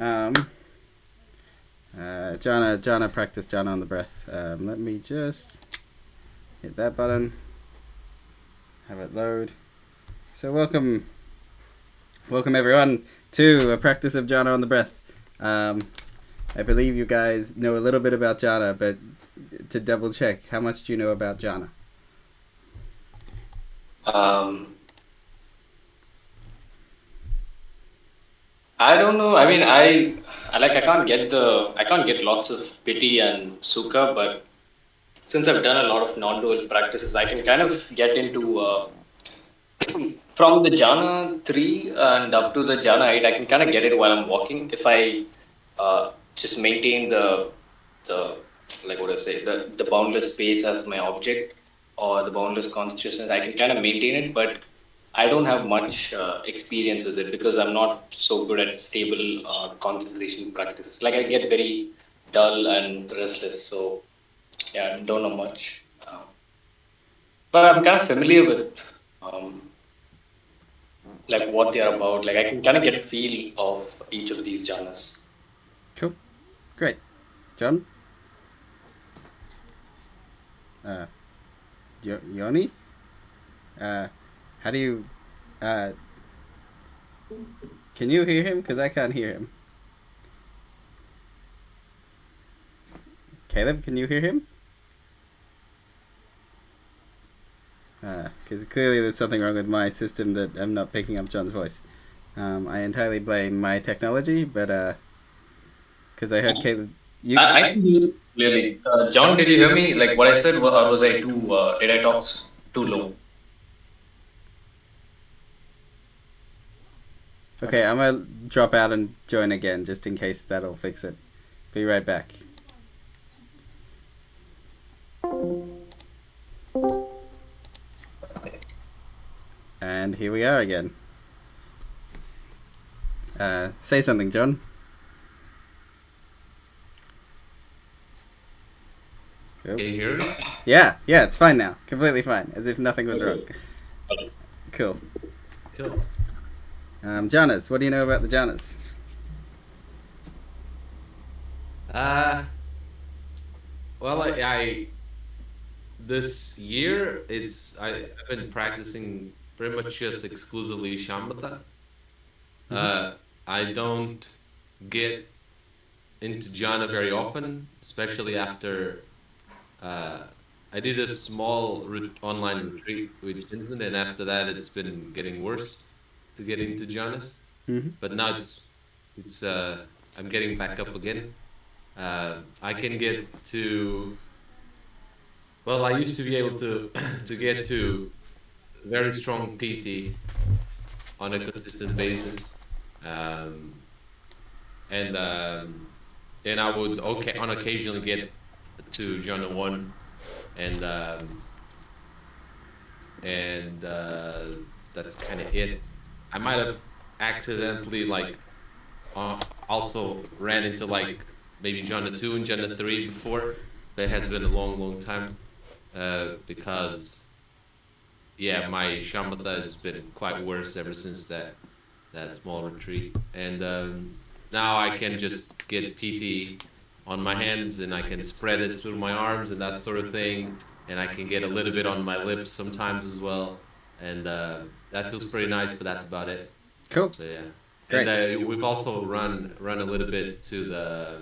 Um, Jhana practice Jhana on the breath. Let me just hit that button. Have it load. So welcome everyone to a practice of Jhana on the breath. I believe you guys know a little bit about Jhana, but to double check, how much do you know about Jhana? I don't know. I mean, I can't get lots of piti and sukha, but since I've done a lot of non-dual practices, I can kind of get into from the Jhana 3 and up to the Jhana 8. I can kind of get it while I'm walking if I just maintain the like what I say the boundless space as my object or the boundless consciousness. I can kind of maintain it, but I don't have much experience with it because I'm not so good at stable concentration practices. Like I get very dull and restless. So yeah, I don't know much. But I'm kind of familiar with um, like what they are about. Like I can kind of get a feel of each of these jhanas. Cool. Great. John? Yoni? How do you... can you hear him? Because I can't hear him. Caleb, can you hear him? Because clearly there's something wrong with my system that I'm not picking up John's voice. I entirely blame my technology, but because I heard Caleb... I can hear you clearly. John, did you hear me? Like what I said, or was I too? Did I talk too low? Okay, I'm gonna drop out and join again just in case that'll fix it. Be right back. And here we are again. Say something, John. Can you hear me? Yeah, it's fine now. Completely fine, as if nothing was wrong. Cool. Jhanas, what do you know about the Jhanas? Well, I this year I've been practicing pretty much just exclusively shamatha. I don't get into jhana very often, especially after I did a small online retreat with Vincent, and after that it's been getting worse to get into jhanas. But now it's I'm getting back up again. I can get to. Well, I used to be able to to get to very strong PT on a consistent basis, um, and then I would on occasionally get to Jhana 1, and that's kind of it. I might have accidentally also ran into maybe Jhana 2 and Jhana 3 before, but it has been a long time because my shamatha has been quite worse ever since that small retreat, and now I can just get PT on my hands and I can spread it through my arms and that sort of thing, and I can get a little bit on my lips sometimes as well, and that feels pretty nice, but that's about it. Cool. So yeah. Great. And we've also run a little bit to the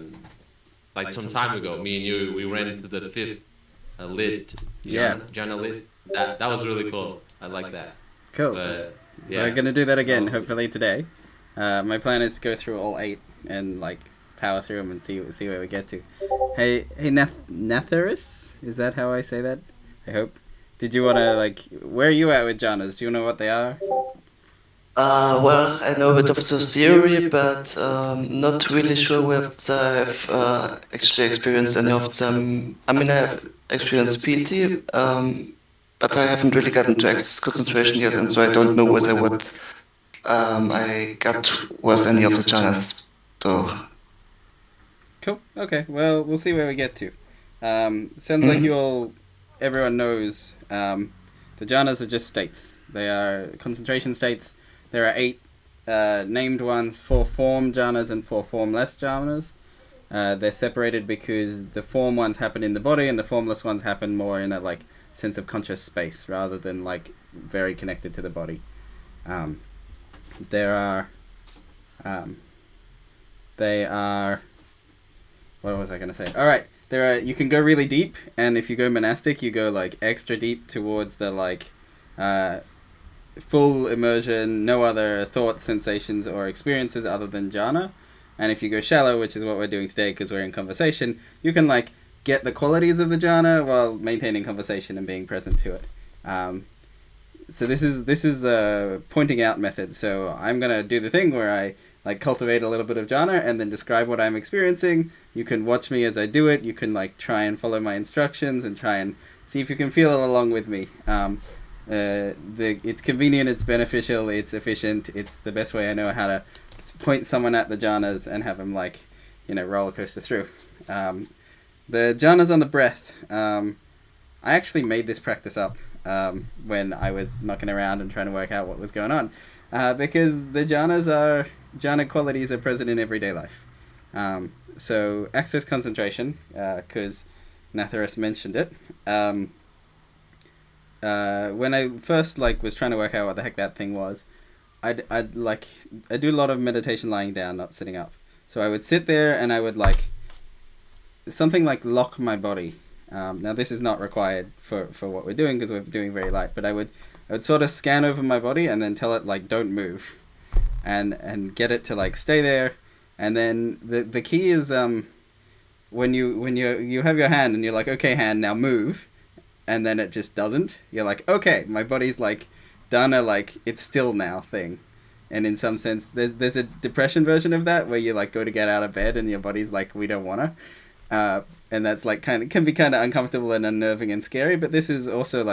some time ago. Me and you, we ran into the fifth lit. Jana Lite. That was really cool. I like that. Cool. But we're gonna do that again, hopefully today. My plan is to go through all 8 and power through them and see where we get to. Hey, Natharis, is that how I say that? I hope. Did you wanna where are you at with jhanas? Do you know what they are? Well, I know a bit of the theory, but not really sure whether I've actually experienced any of them. I mean, I've experienced PT, but I haven't really gotten to access concentration yet, and so I don't know whether what I got was any of the jhanas. So. Cool. Okay. Well, we'll see where we get to. Sounds like everyone knows, the jhanas are just states. They are concentration states. There are 8 named ones for form jhanas and for formless jhanas. They're separated because the form ones happen in the body and the formless ones happen more in a like sense of conscious space rather than like very connected to the body. There are they are what was I going to say? All right, there are, you can go really deep, and if you go monastic you go like extra deep towards the like full immersion, no other thoughts, sensations or experiences other than jhana. And if you go shallow, which is what we're doing today because we're in conversation, you can like get the qualities of the jhana while maintaining conversation and being present to it. So this is a pointing out method. So I'm gonna do the thing where I like cultivate a little bit of jhana and then describe what I'm experiencing. You can watch me as I do it. You can like try and follow my instructions and try and see if you can feel it along with me. It's convenient, it's beneficial, it's efficient. It's the best way I know how to point someone at the jhanas and have them like, roller coaster through. The jhanas on the breath. I actually made this practice up when I was mucking around and trying to work out what was going on, because the jhana qualities are present in everyday life. So access concentration, because Natharis mentioned it. When I first was trying to work out what the heck that thing was, I do a lot of meditation lying down, not sitting up. So I would sit there and I would something like lock my body. Now this is not required for what we're doing because we're doing very light, but I would sort of scan over my body and then tell it don't move, and get it to stay there. And then the key is when you have your hand and you're like, okay, hand, now move, and then it just doesn't. You're like, okay, my body's done a it's still now thing. And in some sense there's a depression version of that where you go to get out of bed and your body's we don't wanna, and that's can be kind of uncomfortable and unnerving and scary. But this is also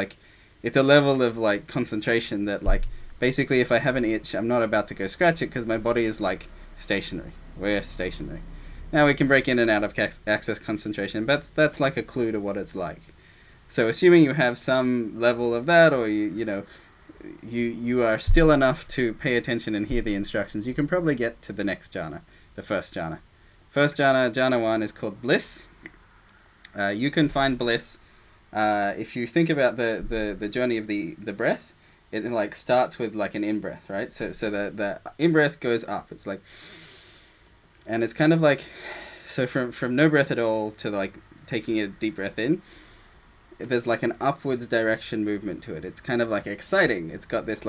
it's a level of concentration that basically if I have an itch, I'm not about to go scratch it because my body is stationary. We're stationary. Now we can break in and out of access concentration, but that's a clue to what it's like. So assuming you have some level of that, or you are still enough to pay attention and hear the instructions, you can probably get to the next jhana, the first jhana. First jhana, jhana 1, is called bliss. You can find bliss if you think about the journey of the breath. It starts with an in-breath, right? So the in-breath goes up. It's and it's kind of so from no breath at all to taking a deep breath in, there's an upwards direction movement to it. It's kind of exciting. It's got this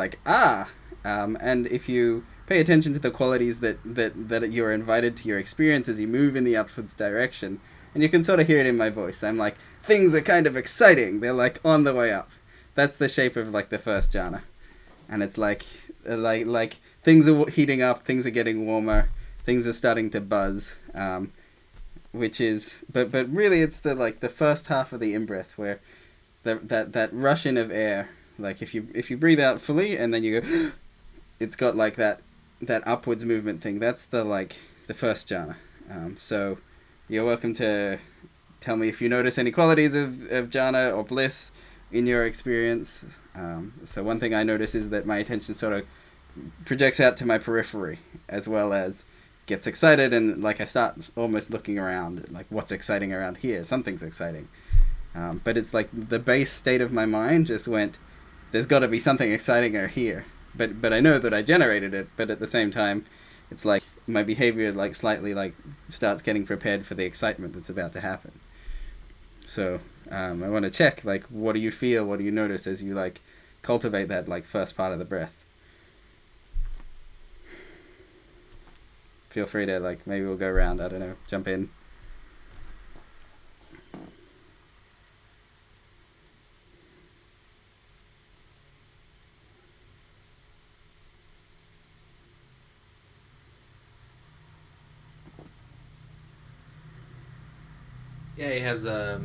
and if you pay attention to the qualities that you're invited to your experience as you move in the upwards direction, and you can sort of hear it in my voice. I'm things are kind of exciting. They're on the way up. That's the shape of the first jhana, and it's like things are heating up, things are getting warmer, things are starting to buzz. Which is, but really it's the first half of the in-breath where that rush in of air, if you breathe out fully and then you go, it's got that upwards movement thing. That's the first jhana. So you're welcome to tell me if you notice any qualities of jhana or bliss in your experience. So one thing I notice is that my attention sort of projects out to my periphery as well as gets excited, and I start almost looking around what's exciting around here. Something's exciting, but it's the base state of my mind just went, there's got to be something exciting here, but I know that I generated it. But at the same time, it's my behavior slightly starts getting prepared for the excitement that's about to happen. So I want to check what do you feel, what do you notice as you cultivate that first part of the breath. Feel free to maybe we'll go around, I don't know, jump in. Yeah, it has a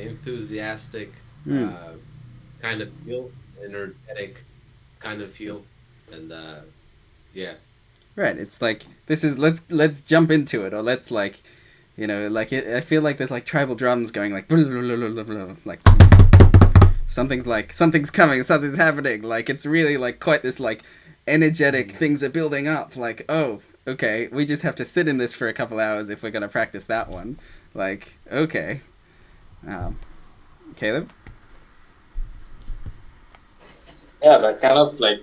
enthusiastic kind of feel, energetic kind of feel, and yeah. Right, it's this is let's jump into it, or let's I feel there's tribal drums going something's coming, something's happening. It's really quite this energetic things are building up. Like, oh, okay, we just have to sit in this for a couple hours if we're going to practice that one. Like, okay. Caleb? Yeah, that kind of like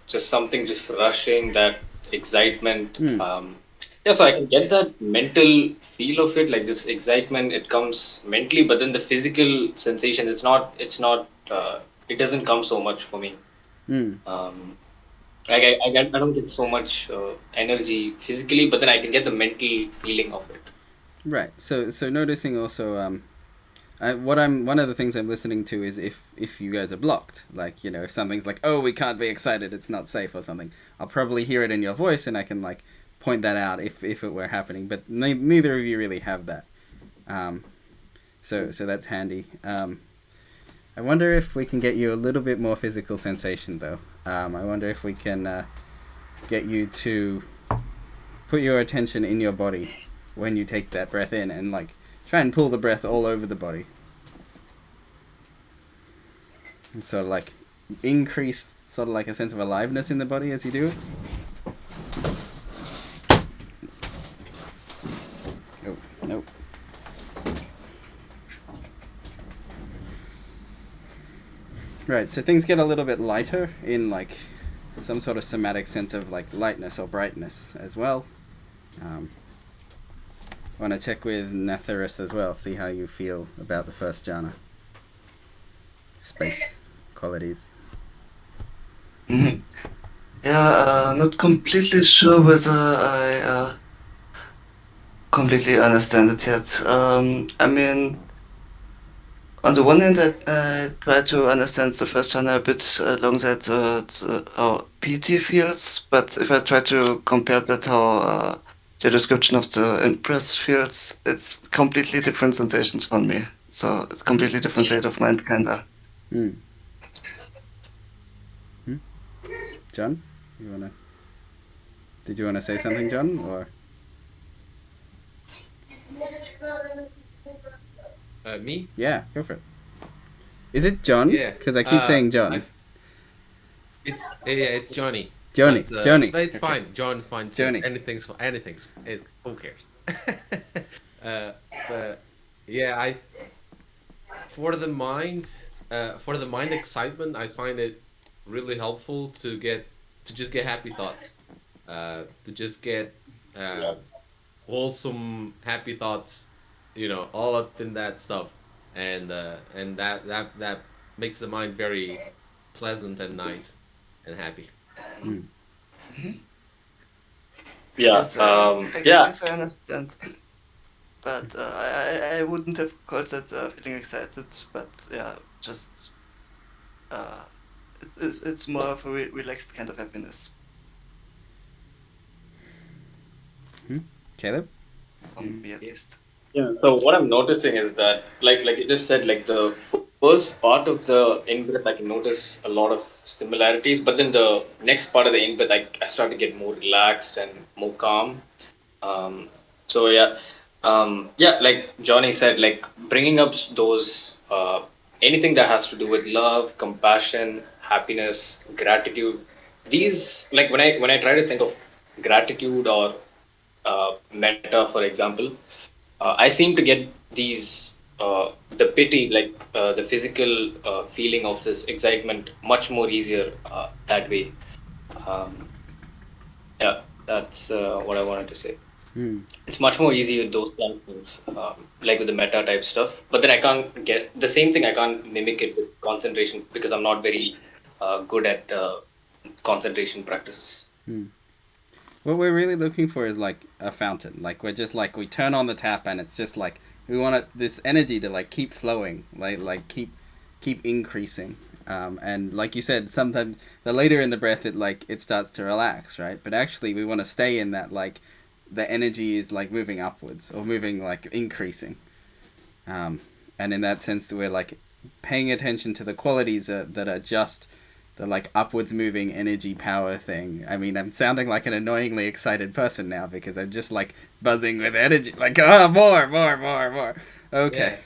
just something just rushing, that excitement. Yeah, so I can get that mental feel of it, like this excitement. It comes mentally, but then the physical sensation, it doesn't come so much for me. Um, like I don't get so much energy physically, but then I can get the mental feeling of it. Right. So noticing also, one of the things I'm listening to is if you guys are blocked, like, you know, if something's like, oh, we can't be excited, it's not safe or something, I'll probably hear it in your voice and I can like point that out if it were happening. But neither of you really have that. So that's handy. I wonder if we can get you a little bit more physical sensation though. I wonder if we can get you to put your attention in your body when you take that breath in and like try and pull the breath all over the body. And sort of like increase sort of like a sense of aliveness in the body as you do it. Oh, nope. Right, so things get a little bit lighter in like some sort of somatic sense of like lightness or brightness as well. I want to check with Natharis as well, see how you feel about the first jhana. Space qualities. Yeah, not completely sure whether I completely understand it yet. I mean, on the one hand, I try to understand the first genre a bit alongside how PT feels, but if I try to compare that how the description of the impress feels, it's completely different sensations for me. So it's completely different state of mind, kinda. John, did you wanna say something, John, or? Me? Yeah, go for it. Is it John? Yeah. Because I keep saying John. It's Johnny. Johnny. Johnny. But it's Okay. fine. John's fine too. Johnny. Anything's fine. Who cares? But yeah, for the mind, excitement, I find it really helpful to just get happy thoughts, to just get wholesome happy thoughts, all up in that stuff, and that makes the mind very pleasant and nice and happy. Yeah, Yes, I yeah, guess I understand. But I wouldn't have called that feeling excited, but yeah, just it's more of a relaxed kind of happiness. Caleb? For me at least. yeah. So what I'm noticing is that, like you just said, like the first part of the in breath, I can notice a lot of similarities, but then the next part of the in breath, I start to get more relaxed and more calm. So yeah, like Johnny said, like bringing up those anything that has to do with love, compassion, happiness, gratitude. These, like when I try to think of gratitude or metta, for example, I seem to get these the pity, like the physical feeling of this excitement, much more easier that way. Um, yeah, that's what I wanted to say. It's much more easy with those kind of things, like with the meta type stuff. But then I can't get the same thing. I can't mimic it with concentration because I'm not very good at concentration practices. What we're really looking for is like a fountain. Like we're just like we turn on the tap and it's just like we want this energy to like keep flowing, like keep increasing. And like you said, sometimes the later in the breath it starts to relax, right? But actually we want to stay in that like the energy is like moving upwards or moving like increasing. And in that sense we're like paying attention to the qualities that are just the like upwards moving energy power thing. I mean, I'm sounding like an annoyingly excited person now because I'm just like buzzing with energy, like more. Okay,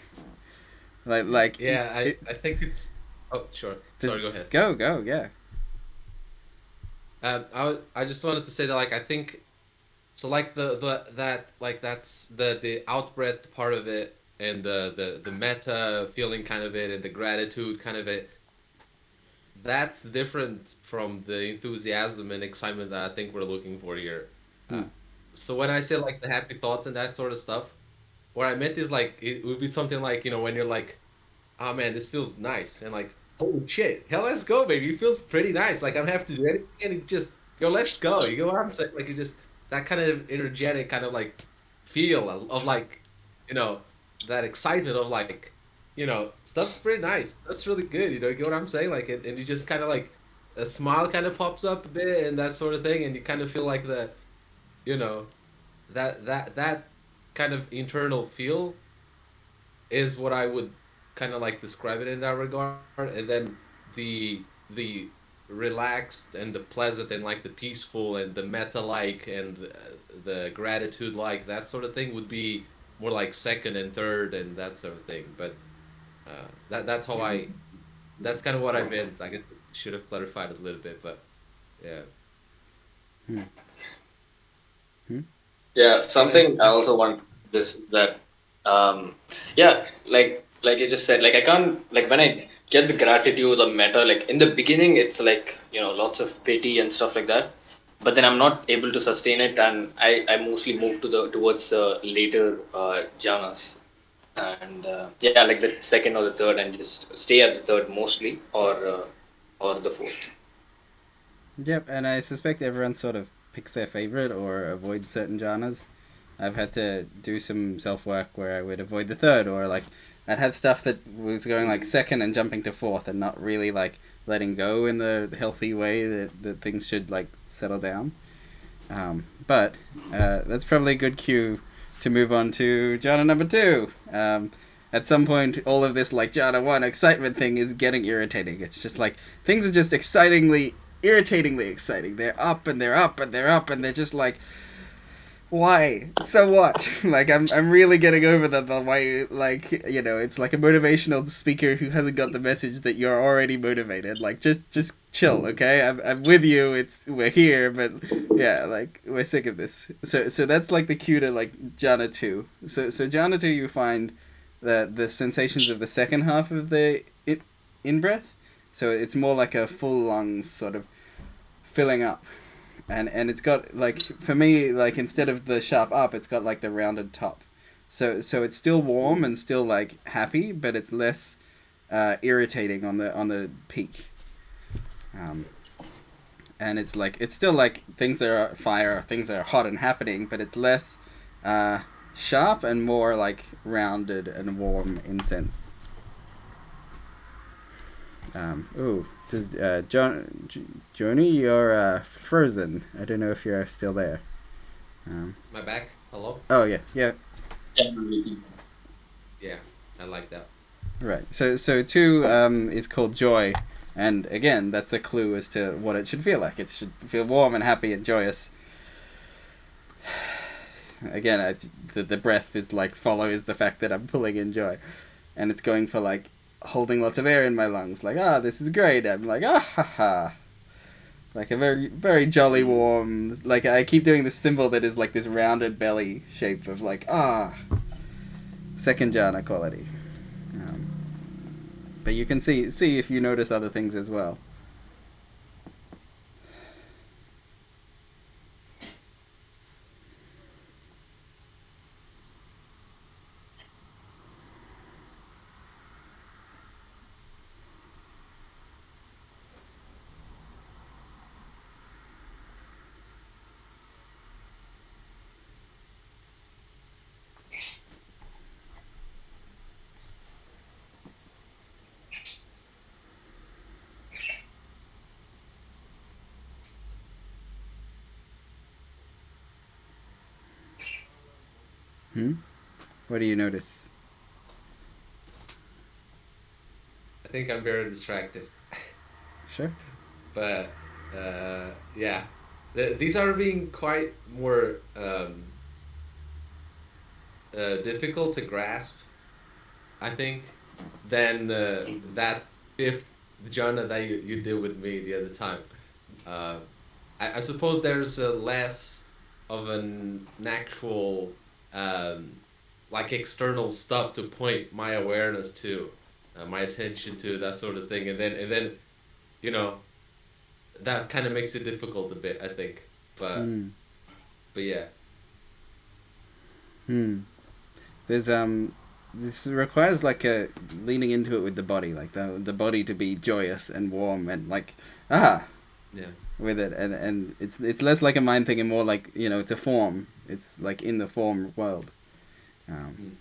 like Yeah, I think it's. Oh, sure. Sorry, go ahead. Go, yeah. I just wanted to say that, like, I think so, like, that's the out breath part of it, and the meta feeling kind of it, and the gratitude kind of it. That's different from the enthusiasm and excitement that I think we're looking for here. Uh, Hmm. so when I say like the happy thoughts and that sort of stuff, what I meant is like it would be something like, when you're like, oh man, this feels nice, and like, holy shit, hell, let's go, baby. It feels pretty nice. Like, I don't have to do anything, and it just go, let's go. You go what I'm saying? Like, it just that kind of energetic kind of like feel of like, you know, that excitement of like, stuff's pretty nice. That's really good. You get what I'm saying? Like, and you just kind of like a smile kind of pops up a bit and that sort of thing, and you kind of feel like you know, that kind of internal feel is what I would kind of like describe it in that regard. And then the relaxed and the pleasant and like the peaceful and the meta like and the gratitude like that sort of thing would be more like second and third and that sort of thing. But that's how that's kind of what I meant. I guess I should have clarified it a little bit, but yeah. Hmm. Hmm. Yeah, And something I also want this that um yeah, like you just said, like I can't, like when I get the gratitude, the meta, like in the beginning it's like, lots of pity and stuff like that. But then I'm not able to sustain it, and I mostly move towards the later jhanas. And yeah, like the second or the third, and just stay at the third mostly, or the fourth. Yep, and I suspect everyone sort of picks their favorite or avoids certain jhanas. I've had to do some self work where I would avoid the third, or like I'd have stuff that was going like second and jumping to fourth, and not really like letting go in the healthy way that things should like settle down. But that's probably a good cue to move on to Jhana number two. At some point, all of this like Jhana one excitement thing is getting irritating. It's just like things are just irritatingly exciting. They're up and they're up and they're up and they're just like, why? So what? Like I'm really getting over the way, like, it's like a motivational speaker who hasn't got the message that you're already motivated. Like just chill, okay? I'm with you. We're here, but yeah, like we're sick of this. So that's like the cue to like Jhana 2. So Jhana 2, you find the sensations of the second half of the in breath. So it's more like a full lungs sort of filling up, and it's got like, for me, like instead of the sharp up, it's got like the rounded top. So it's still warm and still like happy, but it's less irritating on the peak. Um, and it's still like things that are fire, things that are hot and happening, but it's less uh, sharp and more like rounded and warm in sense. Ooh, does Joni, you're frozen. I don't know if you're still there. my back. Hello. Oh yeah, yeah, Yeah. Yeah, I like that. right. So two is called joy, and again, that's a clue as to what it should feel like. It should feel warm and happy and joyous. Again, the breath is like follows the fact that I'm pulling in joy, and it's going for like holding lots of air in my lungs. Like, this is great. I'm like, ha ha. Like a very very jolly warm. Like I keep doing this symbol that is like this rounded belly shape of like second jhana quality. Um, but you can see if you notice other things as well. Hmm? What do you notice? I think I'm very distracted. Sure. But yeah, these are being quite more difficult to grasp, I think, than that fifth genre that you did with me the other time. Uh, I suppose there's less of an actual like external stuff to point my awareness to, my attention to, that sort of thing, and then you know that kind of makes it difficult a bit, I think. Hmm. But yeah. Hmm. There's this requires like a leaning into it with the body, like the body to be joyous and warm and like Yeah. with it, and it's less like a mind thing and more like, you know, it's a form. It's like in the form world. Um,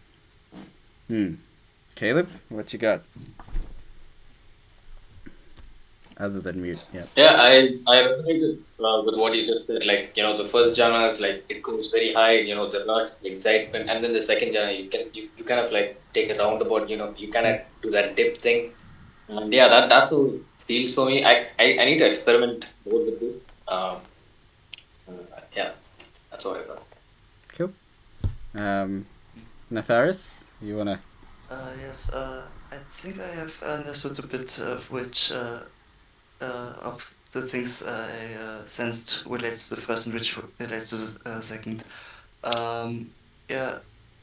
Mm. hmm. Caleb, what you got? Other than mute, yeah. Yeah, I resonated with what you just said. Like, the first jhana is like it goes very high. There's a lot of excitement, and then the second jhana, you kind of like take a roundabout. You kind of do that dip thing, and yeah, that's what it feels for me. I need to experiment more with this. Um, yeah, that's what I thought. Cool. Natharis, you wanna? Yes, I think I have understood a bit of which of the things I sensed relates to the first and which relates to the second. Yeah,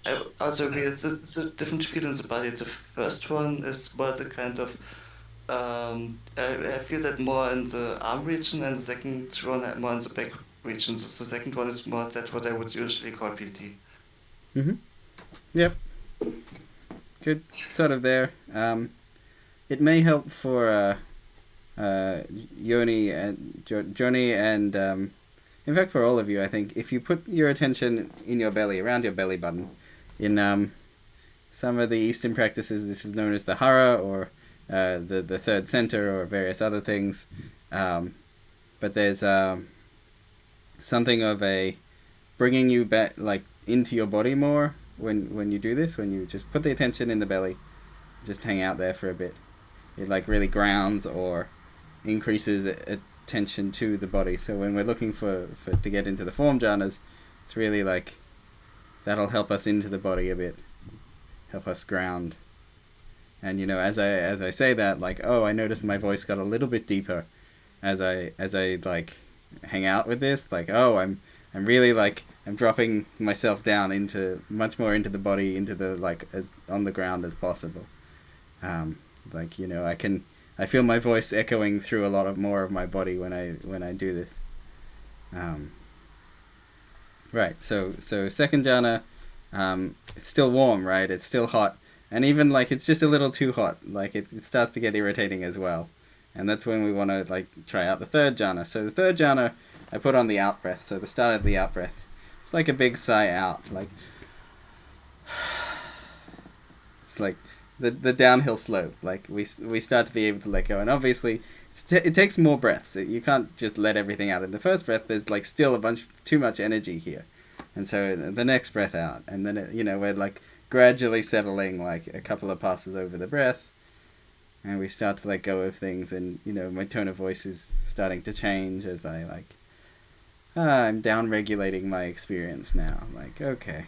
I also agree. It's a different feel in the body. The first one is more the kind of I feel that more in the arm region, and the second one more in the back region. So the second one is more that what I would usually call PT. Mm-hmm. Yep. Good. Sort of there. It may help for Yoni and Johnny and in fact for all of you, I think, if you put your attention in your belly, around your belly button, in some of the Eastern practices, this is known as the hara or the third center or various other things. But there's something of a bringing you back, like into your body more when you do this. When you just put the attention in the belly, just hang out there for a bit. It like really grounds or increases attention to the body. So when we're looking for to get into the form jhanas, it's really like that'll help us into the body a bit, help us ground. And as I say that, like, oh, I noticed my voice got a little bit deeper as I like hang out with this. Like, oh, I'm really like I'm dropping myself down into much more into the body, into the like as on the ground as possible. Like I feel my voice echoing through a lot of more of my body when I do this. Right. So second jhana, it's still warm, right? It's still hot, and even like it's just a little too hot. Like it starts to get irritating as well, and that's when we want to like try out the third jhana. So the third jhana, I put on the out breath. So the start of the out breath, it's like a big sigh out, like it's like the downhill slope. Like we start to be able to let go, and obviously it takes more breaths. You can't just let everything out in the first breath. There's like still too much energy here, and so the next breath out, and then we're like gradually settling, like a couple of passes over the breath, and we start to let go of things, and my tone of voice is starting to change as I like I'm down regulating my experience now. Like, okay,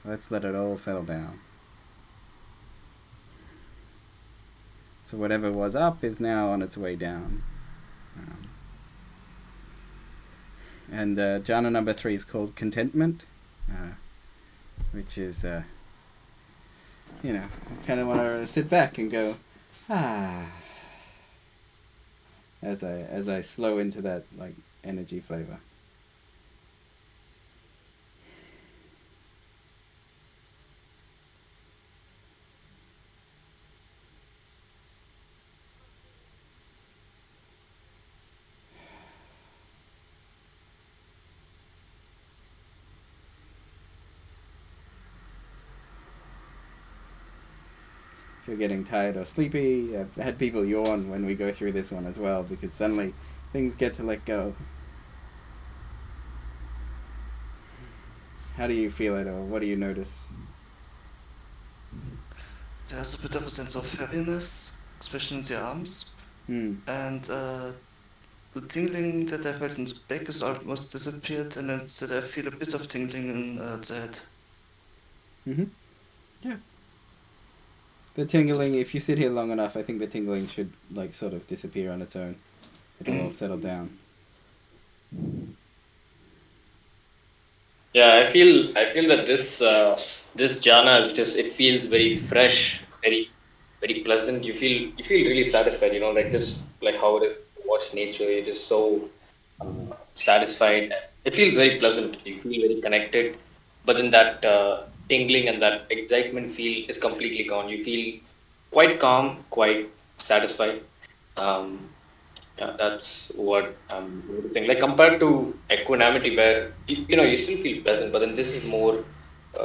let's let it all settle down. So whatever was up is now on its way down. And jhana number 3 is called contentment, which is, I kind of want to sit back and go, as I slow into that like energy flavor. If you're getting tired or sleepy, I've had people yawn when we go through this one as well, because suddenly things get to let go. How do you feel it, or what do you notice? There's a bit of a sense of heaviness, especially in the arms, and the tingling that I felt in the back is almost disappeared, and instead I feel a bit of tingling in the head. Yeah. The tingling, if you sit here long enough, I think the tingling should like sort of disappear on its own. It'll all settle down. Yeah, I feel that this jhana is just, it feels very fresh, very pleasant. You feel really satisfied. Like just like how it is to watch nature. You're just so satisfied. It feels very pleasant. You feel very connected. But then that tingling and that excitement feel is completely gone. You feel quite calm, quite satisfied. Um, yeah, that's what I'm noticing. Like compared to equanimity, where you still feel pleasant, but then this is more,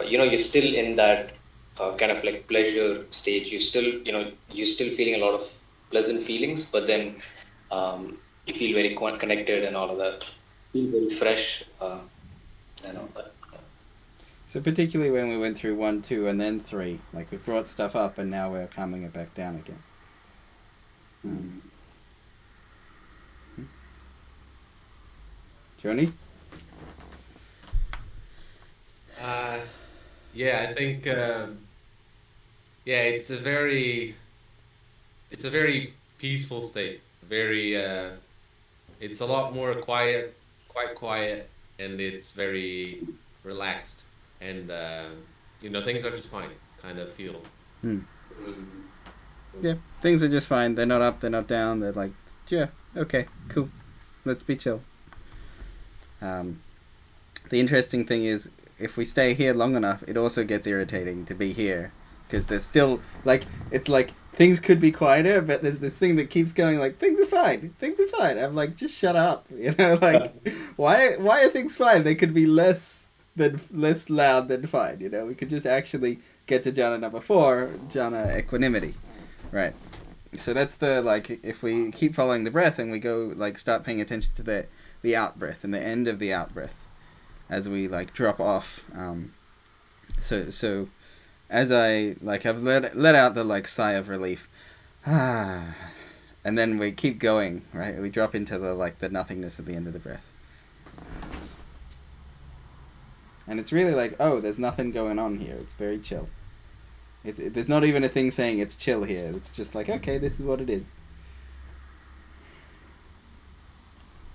you're still in that kind of like pleasure stage. You're still feeling a lot of pleasant feelings, but then you feel very connected and all of that. Feel very fresh. But, So particularly when we went through 1, 2, and then 3, like we brought stuff up and now we're calming it back down again. Johnny? Yeah, I think yeah, it's a very peaceful state. Very it's a lot more quiet, quite quiet, and it's very relaxed, and things are just fine. Kind of feel. Yeah, things are just fine. They're not up, they're not down. They're like, yeah, okay, cool. Let's be chill. The interesting thing is, if we stay here long enough, it also gets irritating to be here. Because there's still, like, it's like, things could be quieter, but there's this thing that keeps going, like, things are fine, things are fine. I'm like, just shut up. Like, why are things fine? They could be less loud than fine, We could just actually get to jhana number 4, jhana equanimity. Right. So that's the, like, if we keep following the breath and we go, like, start paying attention to the out breath and the end of the out breath as we, like, drop off. So as I've let out the, like, sigh of relief, and then we keep going, right? We drop into the nothingness at the end of the breath. And it's really like, oh, there's nothing going on here. It's very chill. There's not even a thing saying it's chill here. It's just like, okay, this is what it is.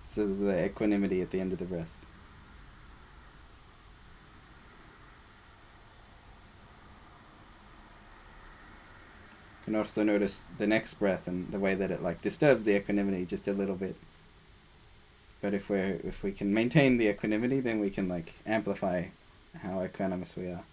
So there's the equanimity at the end of the breath. You can also notice the next breath and the way that it, like, disturbs the equanimity just a little bit. But if we can maintain the equanimity, then we can, like, amplify how equanimous we are.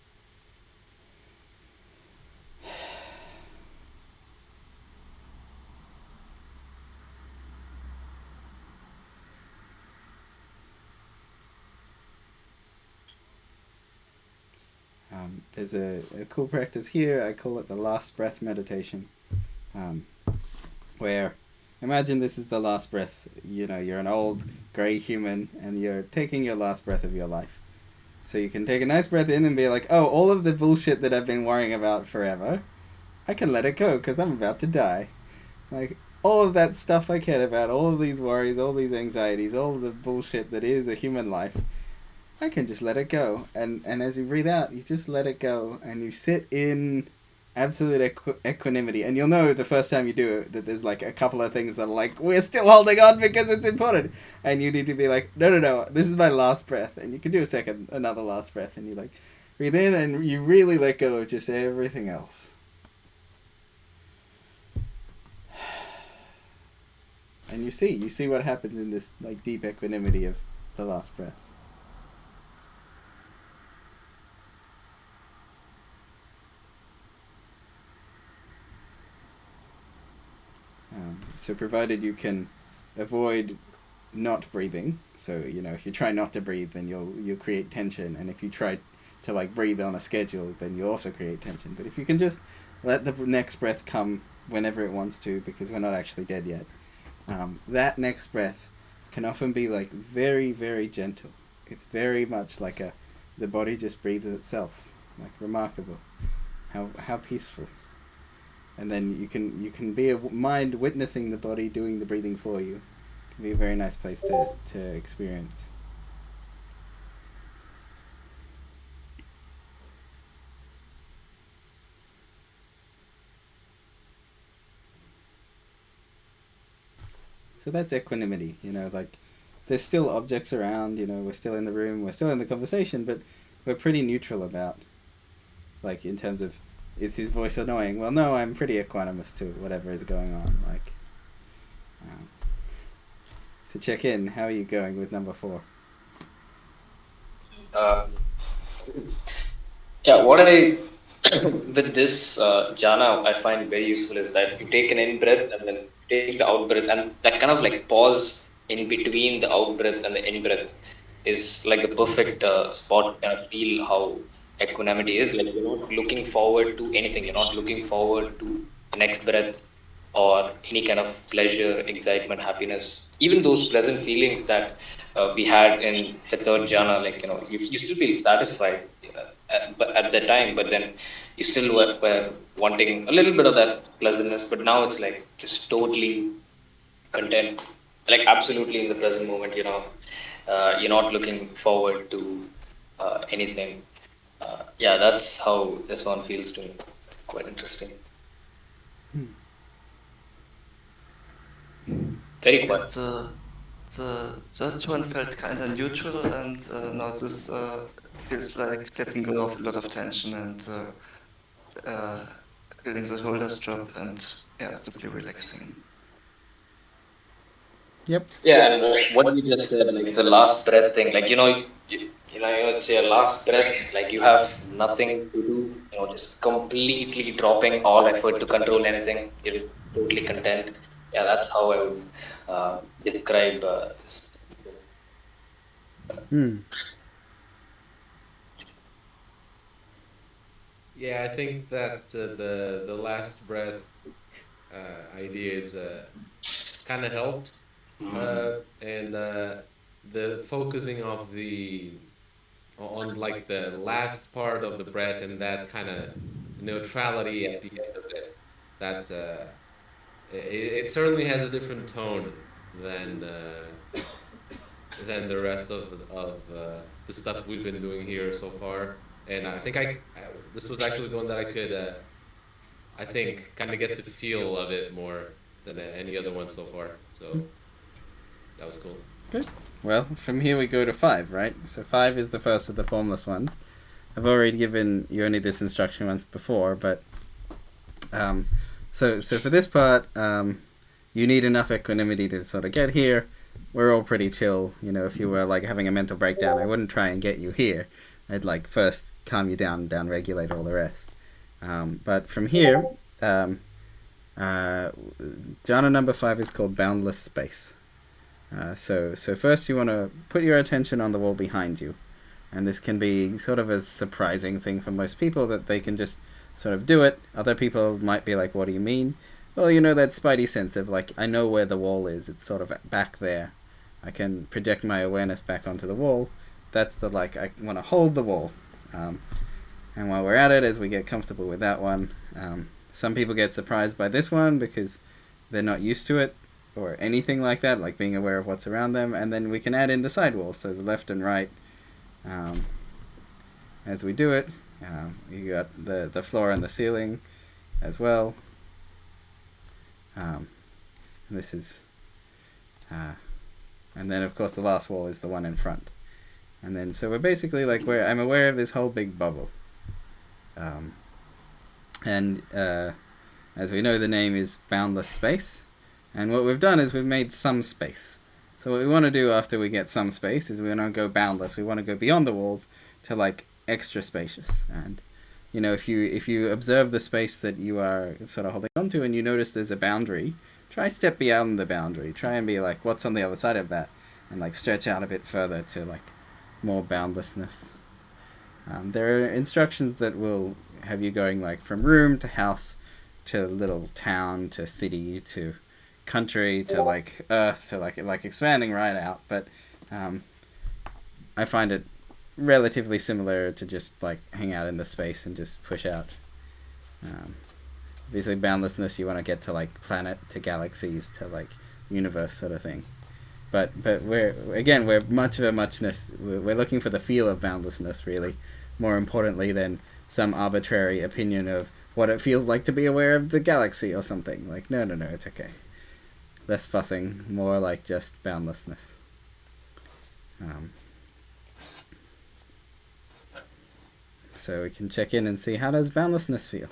There's a cool practice here. I call it the last breath meditation, where imagine this is the last breath. You're an old grey human and you're taking your last breath of your life. So you can take a nice breath in and be like, oh, all of the bullshit that I've been worrying about forever, I can let it go because I'm about to die. Like, all of that stuff I cared about, all of these worries, all these anxieties, all of the bullshit that is a human life, I can just let it go. And as you breathe out, you just let it go. And you sit in absolute equanimity. And you'll know the first time you do it that there's, like, a couple of things that are like, we're still holding on because it's important. And you need to be like, no, this is my last breath. And you can do another last breath. And you, like, breathe in and you really let go of just everything else. And you see what happens in this, like, deep equanimity of the last breath. So provided you can avoid not breathing, so if you try not to breathe, then you'll create tension, and if you try to, like, breathe on a schedule, then you also create tension. But if you can just let the next breath come whenever it wants to, because we're not actually dead yet, that next breath can often be, like, very, very gentle. It's very much like the body just breathes itself. Like, remarkable how peaceful. And then you can be a mind witnessing the body doing the breathing for you. It can be a very nice place to experience. So that's equanimity, like there's still objects around, we're still in the room, we're still in the conversation, but we're pretty neutral about, like, in terms of, is his voice annoying? Well, no, I'm pretty equanimous to whatever is going on. Like, to check in, how are you going with number 4? Yeah, what I with this jhana I find very useful is that you take an in breath and then take the out breath, and that kind of like pause in between the out breath and the in breath is like the perfect spot to kind of feel how equanimity is. Like you're not looking forward to anything, you're not looking forward to the next breath or any kind of pleasure, excitement, happiness, even those pleasant feelings that we had in the third jhana. Like, you still feel satisfied but at the time, but then you still were wanting a little bit of that pleasantness. But now it's like just totally content, like absolutely in the present moment. You're not looking forward to anything. Yeah, that's how this one feels to me. Quite interesting. Very quiet. The third one felt kind of neutral, and now this feels like letting go of a lot of tension and feeling the shoulders drop, and yeah, simply relaxing. Yep. Yeah, and what you just said, like the last breath thing, like it's your last breath, like you have nothing to do, just completely dropping all effort to control anything. You're just totally content. Yeah, that's how I would describe this. Yeah, I think that the last breath idea is kind of helped, and the focusing of the on like the last part of the breath and that kind of neutrality at the end of it. That it certainly has a different tone than the rest of the stuff we've been doing here so far. And I think this was actually the one that I could I think kind of get the feel of it more than any other one so far. So that was cool. Good. Well, from here we go to 5, right? So 5 is the first of the formless ones. I've already given you only this instruction once before, but so for this part, you need enough equanimity to sort of get here. We're all pretty chill. If you were like having a mental breakdown, I wouldn't try and get you here. I'd like first calm you down, regulate all the rest. But from here, jhana number 5 is called Boundless Space. So first you want to put your attention on the wall behind you. And this can be sort of a surprising thing for most people that they can just sort of do it. Other people might be like, what do you mean? Well, that spidey sense of like, I know where the wall is. It's sort of back there. I can project my awareness back onto the wall. That's the like, I want to hold the wall. And while we're at it, as we get comfortable with that one, some people get surprised by this one because they're not used to it or anything like that, like being aware of what's around them. And then we can add in the side walls, so the left and right. As we do it, you got the floor and the ceiling as well. This is, and then of course the last wall is the one in front. And then so we're basically like I'm aware of this whole big bubble. And as we know, the name is Boundless Space. And what we've done is we've made some space. So what we want to do after we get some space is we want to go boundless. We want to go beyond the walls to like extra spacious. And if you observe the space that you are sort of holding on to and you notice there's a boundary, try step beyond the boundary. Try and be like, what's on the other side of that? And like stretch out a bit further to like more boundlessness. There are instructions that will have you going like from room to house to little town to city to country to like earth to like expanding right out, but I find it relatively similar to just like hang out in the space and just push out. Obviously boundlessness, you want to get to like planet to galaxies to like universe sort of thing, but we're much of a muchness. We're looking for the feel of boundlessness, really, more importantly than some arbitrary opinion of what it feels like to be aware of the galaxy or something. Like no, it's okay. Less fussing, more like just boundlessness. Um, so we can check in and see, how does boundlessness feel?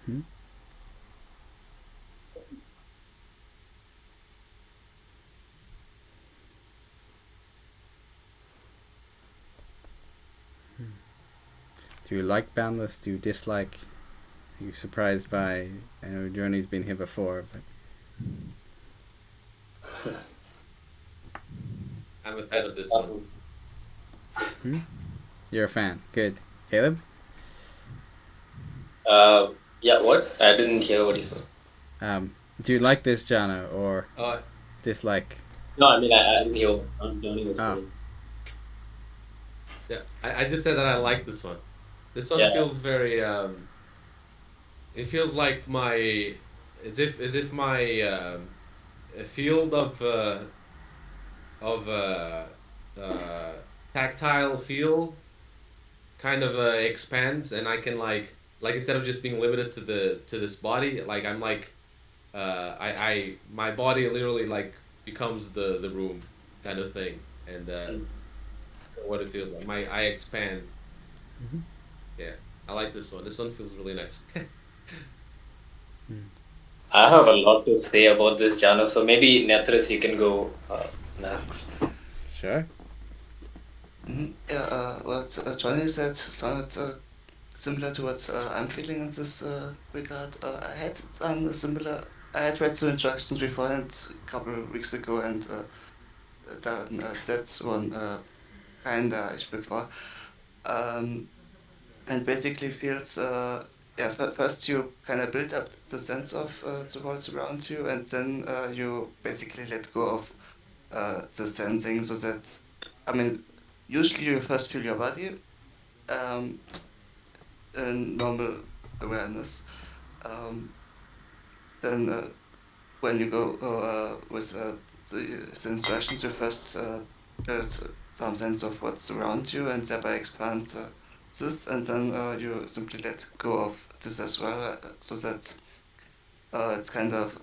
Hmm? Do you like boundless? Do you dislike? Are you surprised by? I know Journey's been here before, but I'm a fan of this one. you're a fan. Good, Caleb. Yeah, what? I didn't hear what you said. Do you like this Jana or Uh, dislike? No, I mean, I didn't hear what Johnny was Oh, saying. yeah, I just said that I like this one. This one Yeah. feels very it feels like my as if my a field of uh, tactile feel kind of expands, and I can like instead of just being limited to this body, like I'm like I my body literally like becomes the room kind of thing, and what it feels like my I expand. Yeah, I like this one. This one feels really nice. I have a lot to say about this, Jana. So maybe Nethris, you can go next. sure. Yeah, what Johnny said sounded similar to what I'm feeling in this regard. I had done a similar. I had read some instructions beforehand a couple of weeks ago, and done that one kinda ish before. Um, and basically feels yeah. First, you kind of build up the sense of the world around you, and then you basically let go of the sensing, so that I mean, usually you first feel your body. Um, in normal awareness. Um, then when you go with the instructions, you first build some sense of what's around you and thereby expand this, and then you simply let go of this as well, so that it's kind of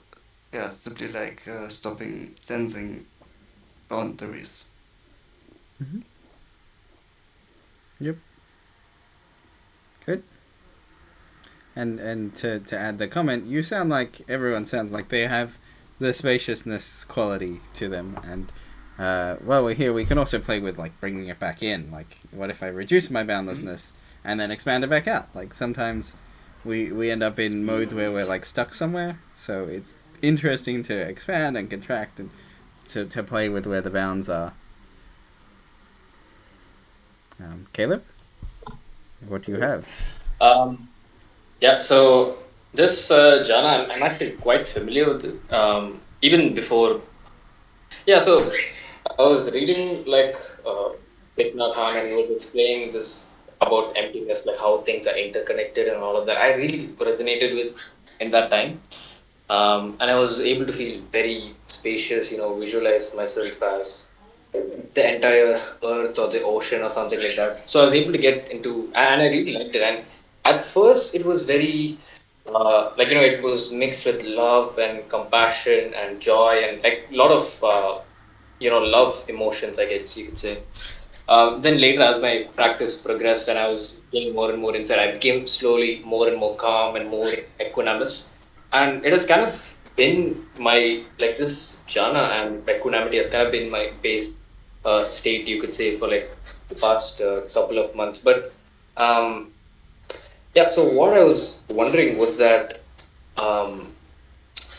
yeah, simply like stopping sensing boundaries. Yep. Good. And to add the comment, you sound like everyone sounds like they have the spaciousness quality to them, and while we're here, we can also play with like bringing it back in. Like, what if I reduce my boundlessness and then expand it back out? Like sometimes we end up in modes where we're like stuck somewhere, so it's interesting to expand and contract and to play with where the bounds are. Caleb, what do you have? Um, yeah, so this Jana, I'm actually quite familiar with it. Even before, yeah. So I was reading like Thich Nhat Hanh, and he was explaining this about emptiness, like how things are interconnected and all of that. I really resonated with in that time. And I was able to feel very spacious, visualize myself as the entire earth or the ocean or something like that. So I was able to get into, and I really liked it. And at first, it was very, like, it was mixed with love and compassion and joy and like a lot of, love emotions, I guess you could say. Then later, as my practice progressed and I was getting more and more insight, I became slowly more and more calm and more equanimous. And it has kind of been my, like this jhana and equanimity has kind of been my base state, you could say, for like the past couple of months. But um, yeah, so what I was wondering was that um,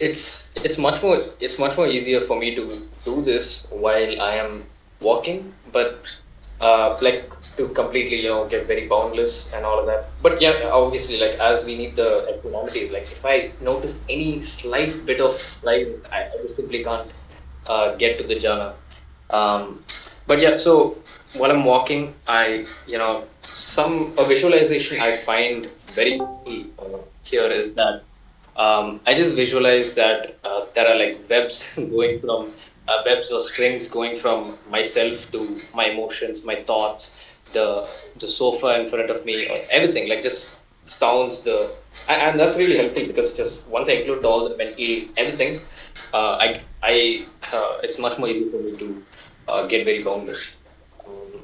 it's much more easier for me to do this while I am walking, but like to completely get very boundless and all of that. But yeah, obviously, like as we need the equanimities, like if I notice any slight bit of slide, I just simply can't get to the jhana. Um, but yeah, so while I'm walking, I some a visualization I find very useful here is that I just visualize that there are like webs going from webs or strings going from myself to my emotions, my thoughts, the sofa in front of me, or everything. Like just sounds and that's really helpful because just once I include all the mental everything, I it's much more easy for me to get very boundless. Um,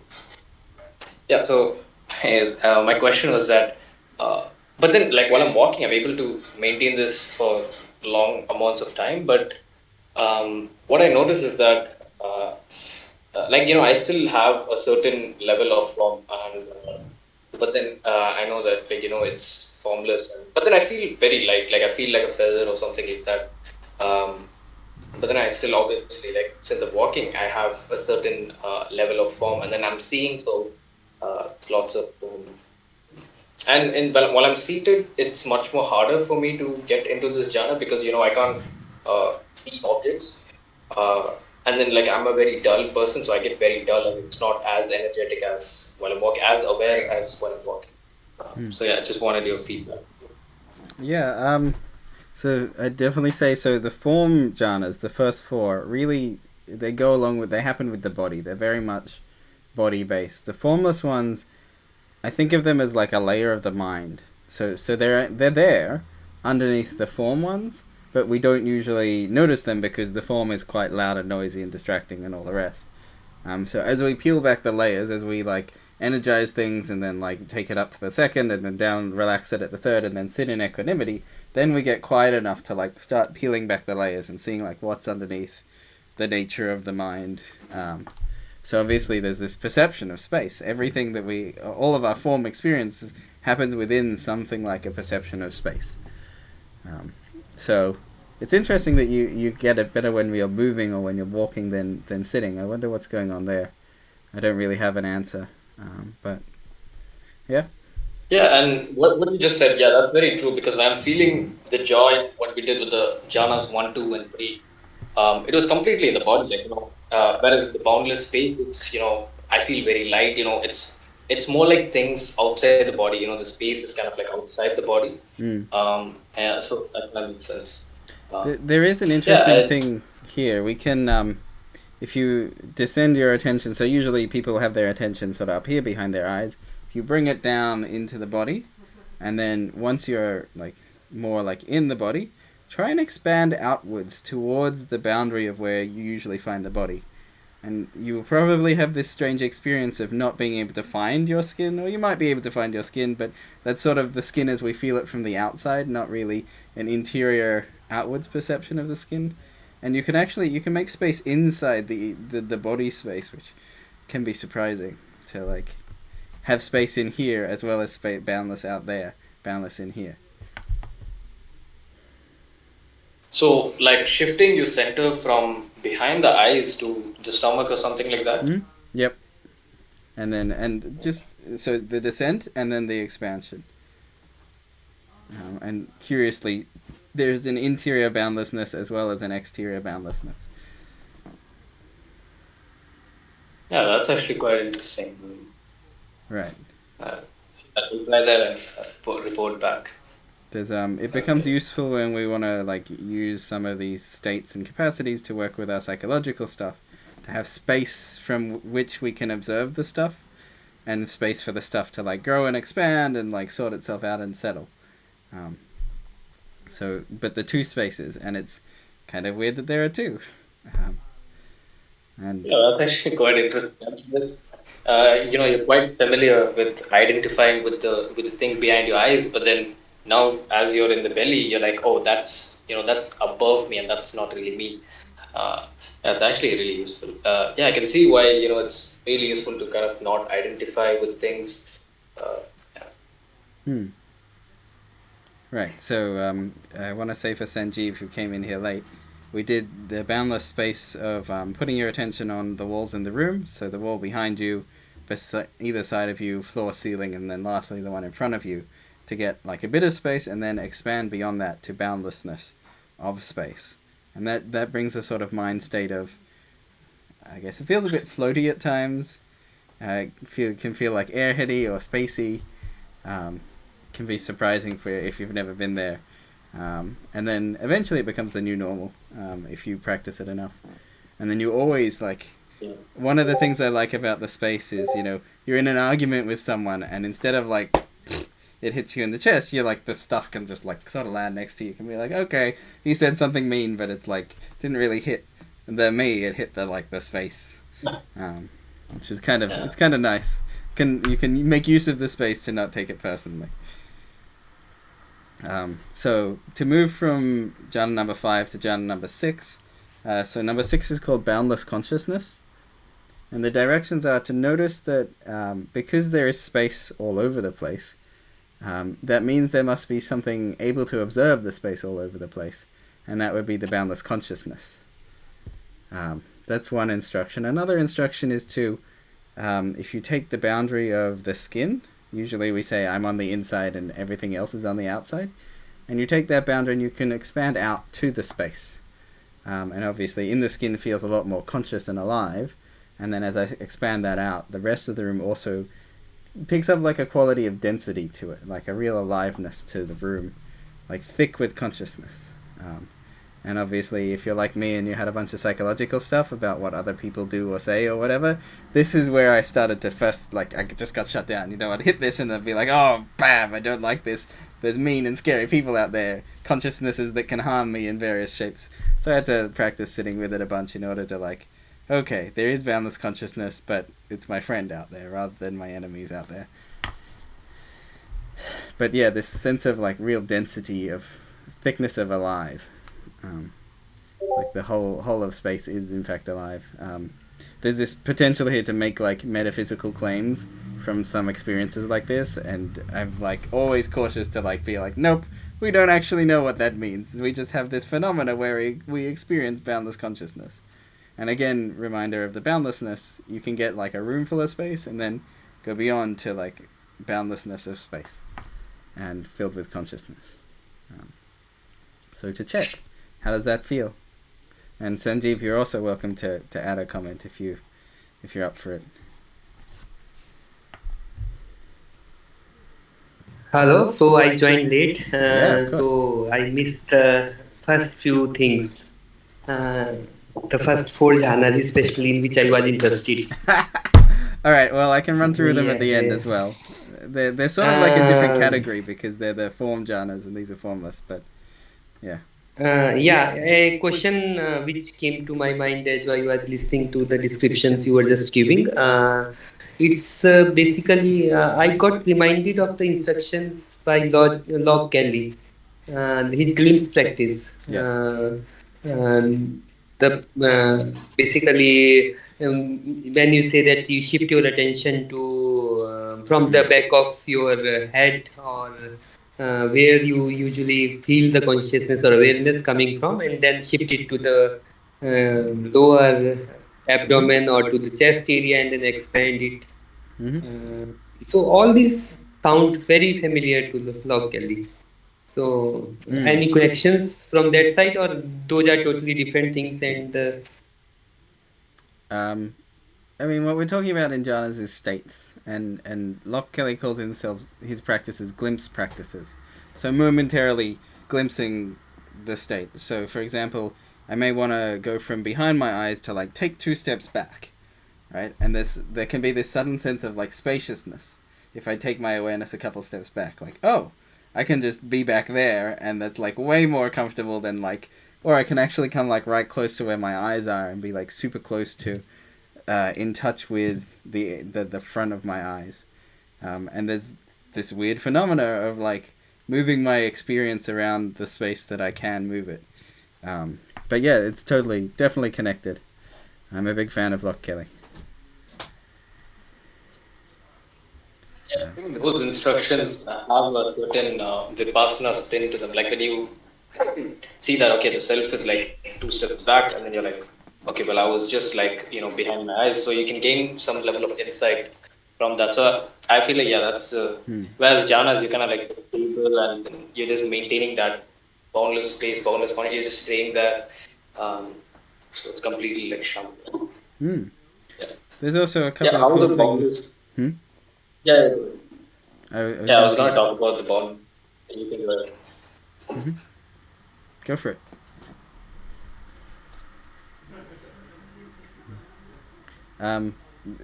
yeah, so yes, my question was that, uh, but then like while I'm walking, I'm able to maintain this for long amounts of time. But what I notice is that, like I still have a certain level of form, and but then I know that like it's formless, but then I feel very light, like I feel like a feather or something like that. But then I still obviously like since I'm walking, I have a certain level of form, and then I'm seeing so lots of while I'm seated, it's much more harder for me to get into this jhana because I can't see objects, uh, and then like I'm a very dull person, so I get very dull, and it's not as energetic as while I'm walking, as aware as while I'm walking. So yeah, I just wanted your feedback. Yeah. So I definitely say so. The form jhanas, the first four, really they go along with. They happen with the body. They're very much body based. The formless ones, I think of them as like a layer of the mind. So they're there underneath the form ones, but we don't usually notice them because the form is quite loud and noisy and distracting and all the rest. So as we peel back the layers, as we like energize things and then like take it up to the second and then down, relax it at the third, and then sit in equanimity, then we get quiet enough to like start peeling back the layers and seeing like what's underneath the nature of the mind. So obviously there's this perception of space. Everything that all of our form experience happens within something like a perception of space. Um, so it's interesting that you get it better when you're moving or when you're walking than sitting. I wonder what's going on there. I don't really have an answer, but yeah. Yeah, and what you just said, yeah, that's very true because when I'm feeling the joy, what we did with the jhanas 1, 2, and 3, it was completely in the body, like whereas the boundless space, it's I feel very light. It's more like things outside the body. The space is kind of like outside the body. Mm. Yeah, so that makes sense. Uh, There is an yeah, interesting thing here. We can, if you descend your attention, so usually people have their attention sort of up here behind their eyes. If you bring it down into the body, and then once you're like more like in the body, try and expand outwards towards the boundary of where you usually find the body. And you will probably have this strange experience of not being able to find your skin, or you might be able to find your skin, but that's sort of the skin as we feel it from the outside, not really an interior outwards perception of the skin. And you can make space inside the body space, which can be surprising to like have space in here as well as space boundless out there, boundless in here. so like shifting your center from behind the eyes to the stomach or something like that. Mm-hmm. Yep. And just so the descent and then the expansion. And curiously, there's an interior boundlessness as well as an exterior boundlessness. Yeah, that's actually quite interesting. Right. Uh, I'll reply that and report back. There's it becomes Okay. useful when we want to like use some of these states and capacities to work with our psychological stuff, to have space from which we can observe the stuff, and space for the stuff to like grow and expand and like sort itself out and settle. Um, but the two spaces, and it's kind of weird that there are two. Um, and Yeah, that's actually quite interesting. I'm just, you're quite familiar with identifying with the thing behind your eyes, but then now as you're in the belly, you're like, oh, that's above me, and that's not really me. Uh, that's actually really useful. Yeah, I can see why it's really useful to kind of not identify with things. Uh, yeah. hmm, Right. So I want to say for Sanjeev, who came in here late, we did the boundless space of putting your attention on the walls in the room. So the wall behind you, either side of you, floor, ceiling, and then lastly the one in front of you, to get like a bit of space and then expand beyond that to boundlessness of space. And that brings a sort of mind state of, I guess it feels a bit floaty at times. Can feel like airheady or spacey. Can be surprising for if you've never been there. And then eventually it becomes the new normal if you practice it enough. And then you always like, one of the things I like about the space is, you're in an argument with someone and instead of like, it hits you in the chest, you're like, the stuff can just like sort of land next to you. You can be like, okay, he said something mean, but it's like, didn't really hit it hit the space. Which is it's kind of nice. You can make use of the space to not take it personally. So to move from jhana number 5 to jhana number 6, so number 6 is called Boundless Consciousness, and the directions are to notice that because there is space all over the place, that means there must be something able to observe the space all over the place, and that would be the boundless consciousness. That's one instruction. Another instruction is to, if you take the boundary of the skin, usually we say I'm on the inside and everything else is on the outside, and you take that boundary and you can expand out to the space. And obviously in the skin feels a lot more conscious and alive, and then as I expand that out, the rest of the room also picks up like a quality of density to it, like a real aliveness to the room, like thick with consciousness. And obviously, if you're like me and you had a bunch of psychological stuff about what other people do or say or whatever, this is where I started to first, like, I just got shut down. I'd hit this and I'd be like, oh, bam, I don't like this. There's mean and scary people out there, consciousnesses that can harm me in various shapes. So I had to practice sitting with it a bunch in order to, like, okay, there is boundless consciousness, but it's my friend out there rather than my enemies out there. But yeah, this sense of, like, real density of thickness of alive. Like the whole of space is in fact alive. There's this potential here to make like metaphysical claims from some experiences like this, and I'm like always cautious to like be like, nope, we don't actually know what that means. We just have this phenomena where we experience boundless consciousness. And again, reminder of the boundlessness, you can get like a room full of space and then go beyond to like boundlessness of space and filled with consciousness. So to check, how does that feel? And Sanjeev, you're also welcome to add a comment if you're up for it. Hello, so I joined late, Yeah, of course. so I missed the first few things, the first 4 jhanas especially, in which I was interested. All right, well, I can run through them at the end as well. They're sort of like a different category because they're the form jhanas and these are formless, but yeah. A question which came to my mind as I was listening to the descriptions you were just giving. It's basically, I got reminded of the instructions by Lord Kelly, his glimpse practice. Yes. Basically, when you say that you shift your attention to from the back of your head or where you usually feel the consciousness or awareness coming from, and then shift it to the lower abdomen or to the chest area and then expand it. So all these sound very familiar to Log Kelly. So any connections from that side, or those are totally different things? And I mean, what we're talking about in jhanas is states, and Locke Kelly calls his practices glimpse practices. So momentarily glimpsing the state. So, for example, I may want to go from behind my eyes to like take 2 steps back, right? And there can be this sudden sense of like spaciousness if I take my awareness a couple steps back. Like, oh, I can just be back there, and that's like way more comfortable than like, or I can actually come like right close to where my eyes are and be like super close to. In touch with the front of my eyes, and there's this weird phenomena of like moving my experience around the space that I can move it. But yeah, it's definitely connected. I'm a big fan of Locke Kelly. think those instructions have a certain vipassana spin to them. Like when you see that, okay, the self is like two steps back, and then you're like, okay, well, I was just like, behind my eyes. So you can gain some level of insight from that. So I feel like, yeah, that's, whereas jhanas, you kind of like stable and you're just maintaining that boundless space, boundless quantity. You're just staying there. Um, so it's completely like shut. Hmm. Yeah. There's also a Yeah. couple of How cool the things. boundless. Hmm? Yeah. I was Yeah. I going to was going say. to talk about the bond. You can go ahead. Hmm. Go for it. Um,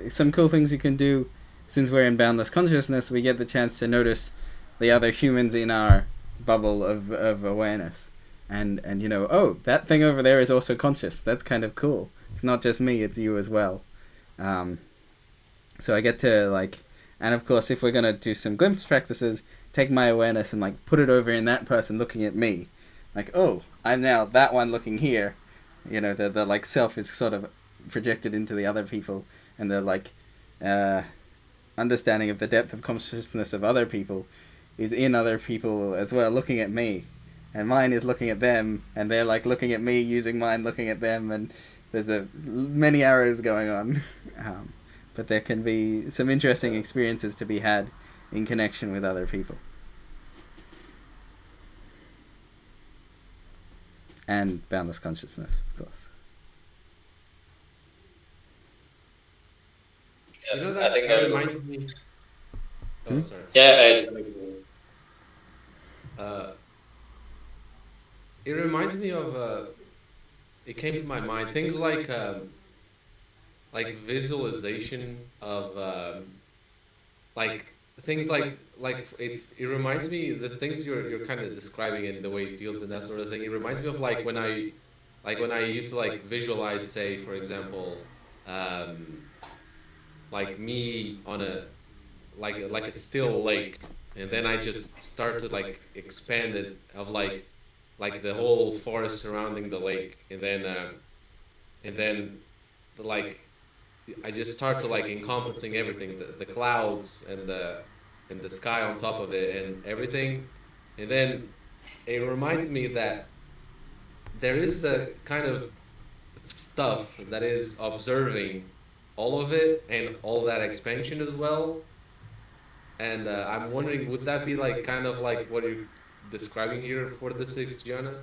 some cool things you can do. Since we're in boundless consciousness, we get the chance to notice the other humans in our bubble of awareness. And oh, that thing over there is also conscious. That's kind of cool. It's not just me, it's you as well. Um, so I get to and of course, if we're going to do some glimpse practices, take my awareness and put it over in that person looking at me. Oh, I'm now that one looking here. The self is sort of projected into the other people, and the uh, understanding of the depth of consciousness of other people is in other people as well, looking at me, and mine is looking at them, and they're looking at me using mine looking at them, and there's many arrows going on. But there can be some interesting experiences to be had in connection with other people. And boundless consciousness, of course. You know I that think that I'll go reminds for. me. Oh, sorry. Yeah. Uh, it reminds me of. It came to my mind things like visualization of like things it reminds me the things you're kind of describing and the way it feels and that sort of thing. It reminds me of when I used to visualize, say, for example, um, like me on a like a still lake, and then I just start to expand it of the whole forest surrounding the lake, and then like I just start to encompassing everything, the clouds and the sky on top of it and everything. And then it reminds me that there is a kind of stuff that is observing all of it and all that expansion as well. And I'm wondering, would that be kind of like what you're describing here for the sixth jhana?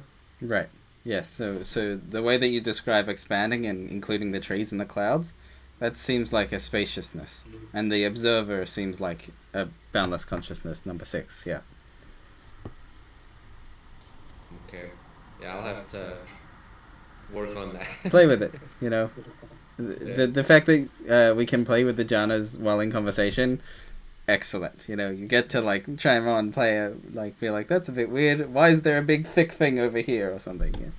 Right. Yes. So the way that you describe expanding and including the trees and the clouds, that seems like a spaciousness, and the observer seems like a boundless consciousness. Number 6. Yeah. Okay. Yeah, I'll have to work on that. Play with it. Yeah. The fact that we can play with the jhanas while in conversation, excellent. You get to try them on, play be like, that's a bit weird. Why is there a big thick thing over here or something? Yeah.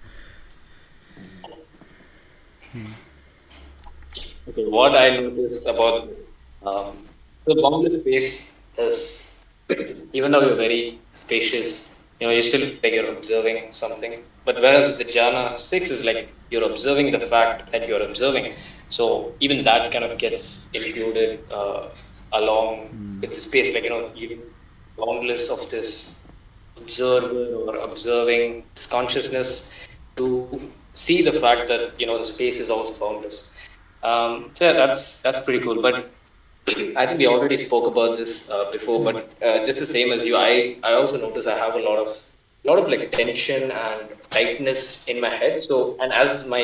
Okay, what I noticed about this, so boundless space is, even though you're very spacious, you still feel like you're observing something. But whereas with the jhana 6 is like you're observing the fact that you're observing. So even that kind of gets included along with the space, you boundless of this observer or observing this consciousness to see the fact that the space is also boundless. So yeah, that's pretty cool. But I think we already spoke about this before. But just the same as you, I also notice I have a lot of like tension and tightness in my head. So, and as my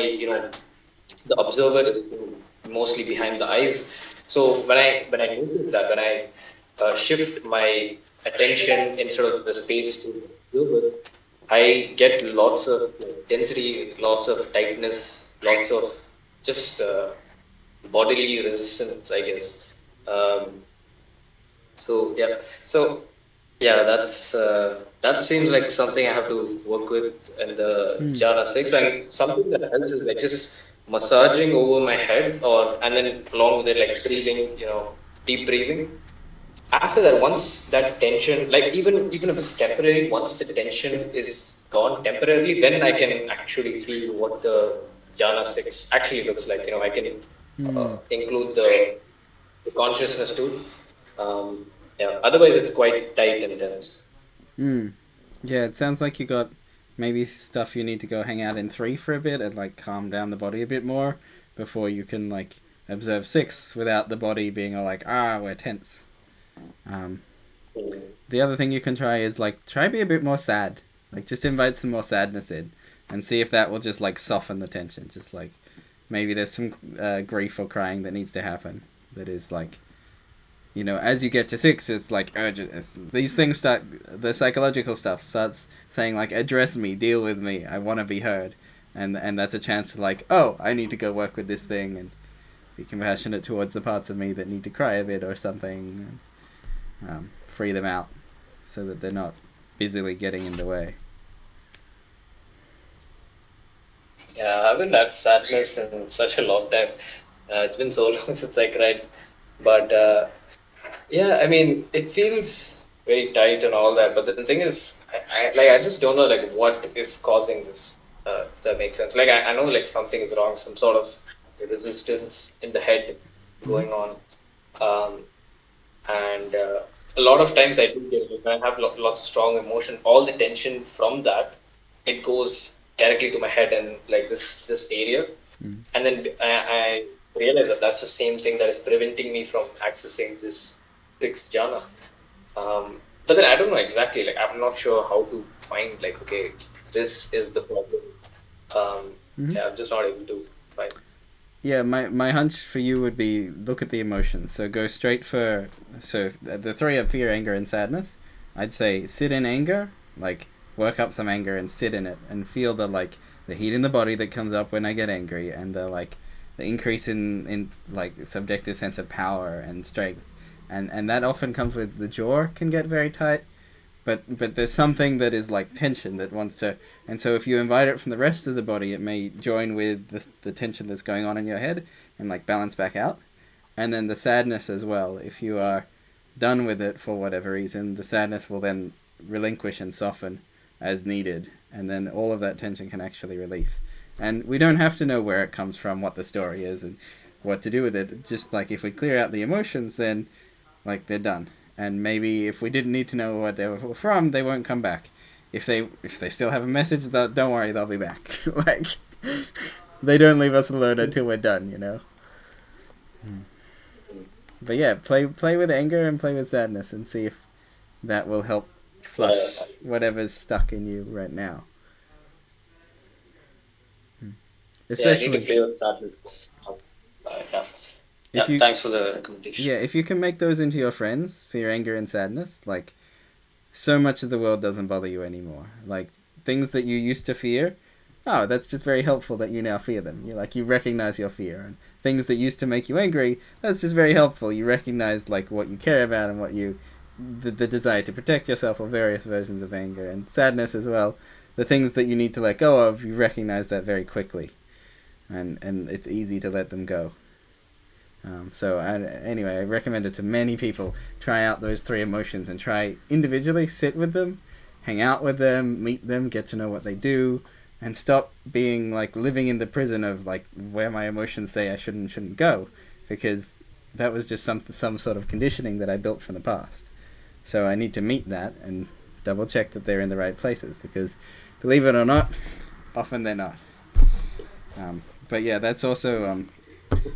the observer is mostly behind the eyes. So when I notice that, when I shift my attention instead of the space to the observer, I get lots of density, lots of tightness, lots of just bodily resistance, I guess. Um, so yeah, so yeah, that seems like something I have to work with in the Jhana 6, and something that helps is like just massaging over my head, or and then along with it like breathing, deep breathing. After that, once that tension, like even if it's temporary, once the tension is gone temporarily, then I can actually feel what the Jhana 6 actually looks like. I can include the consciousness too. Um, Yeah. Otherwise, it's quite tight and dense. Mm. Yeah, it sounds like you got maybe stuff you need to go hang out in 3 for a bit and like calm down the body a bit more before you can like observe 6 without the body being all like, ah, we're tense. Um, the other thing you can try is like try be a bit more sad. Like just invite some more sadness in and see if that will just like soften the tension. Just like maybe there's some grief or crying that needs to happen that is like, you know, as you get to 6, it's like urgent. These things start, the psychological stuff starts saying like, address me, deal with me, I want to be heard, and that's a chance to like, oh, I need to go work with this thing and be compassionate towards the parts of me that need to cry a bit or something, and, free them out, so that they're not busily getting in the way. Yeah, I haven't had sadness in such a long time. It's been so long since I cried. But yeah, I mean, it feels very tight and all that. But the thing is, I just don't know like what is causing this. If that makes sense. Like I know like something is wrong, some sort of resistance in the head going on. Um, and a lot of times I do get it. When I have lots of strong emotion, all the tension from that, it goes directly to my head and like this area, and then I realize that that's the same thing that is preventing me from accessing this sixth jhana. But then I don't know exactly. Like I'm not sure how to find like okay, this is the problem. Yeah, I'm just not able to find. Yeah, my hunch for you would be look at the emotions. So go straight for, so the 3 are fear, anger, and sadness. I'd say sit in anger, like work up some anger and sit in it and feel the like the heat in the body that comes up when I get angry, and the like the increase in like subjective sense of power and strength, and that often comes with the jaw can get very tight, but there's something that is like tension that wants to, and so if you invite it from the rest of the body, it may join with the tension that's going on in your head and like balance back out. And then the sadness as well, if you are done with it for whatever reason, the sadness will then relinquish and soften as needed, and then all of that tension can actually release. And we don't have to know where it comes from, what the story is, and what to do with it. Just like if we clear out the emotions, then like they're done. And maybe if we didn't need to know what they were from, they won't come back. If they still have a message, don't worry, they'll be back. Like they don't leave us alone until we're done, you know. But yeah, play with anger and play with sadness and see if that will help flush whatever's stuck in you right now. Yeah, I need to Especially play with sadness. Yeah. if Yeah, you thanks for the recommendation. yeah, if you can make those into your friends for your anger and sadness, like so much of the world doesn't bother you anymore. Like things that you used to fear, oh, that's just very helpful that you now fear them. You recognize your fear, and things that used to make you angry, that's just very helpful. You recognize like what you care about and what you the desire to protect yourself, or various versions of anger and sadness as well. The things that you need to let go of, you recognize that very quickly, and it's easy to let them go. Anyway, I recommend it to many people. Try out those 3 emotions and try individually, sit with them, hang out with them, meet them, get to know what they do, and stop being like living in the prison of like where my emotions say I shouldn't go, because that was just some sort of conditioning that I built from the past. So I need to meet that and double check that they're in the right places, because believe it or not, often they're not. But yeah, that's also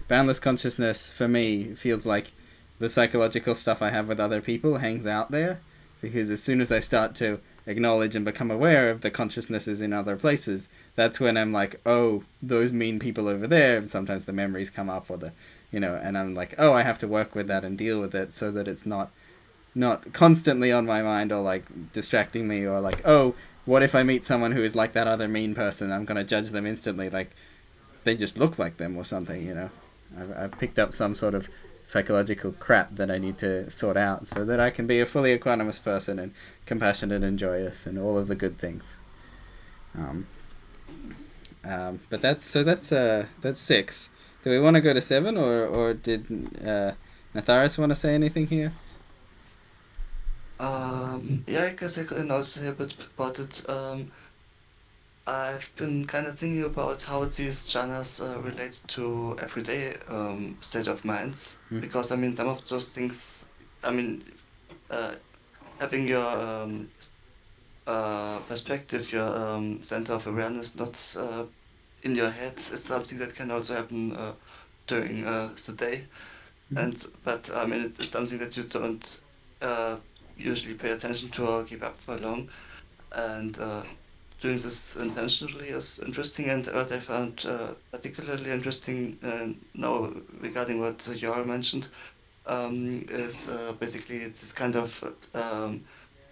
boundless consciousness for me feels like the psychological stuff I have with other people hangs out there, because as soon as I start to acknowledge and become aware of the consciousnesses in other places, that's when I'm like, oh, those mean people over there, and sometimes the memories come up, or the, and I'm like, oh, I have to work with that and deal with it so that it's not constantly on my mind, or like distracting me, or like, oh, what if I meet someone who is like that other mean person, I'm going to judge them instantly, like they just look like them or something. I've picked up some sort of psychological crap that I need to sort out so that I can be a fully equanimous person and compassionate and joyous and all of the good things. But that's 6. Do we want to go to 7, or did Natharis want to say anything here? Yeah, I guess I can also say a bit about it. I've been kind of thinking about how these jhanas relate to everyday state of minds, because I mean some of those things, I mean, having your perspective, your center of awareness not in your head is something that can also happen during the day. But I mean, it's something that you don't usually pay attention to or keep up for long. And doing this intentionally is interesting. And what I found particularly interesting now regarding what Yor mentioned is basically it's this kind of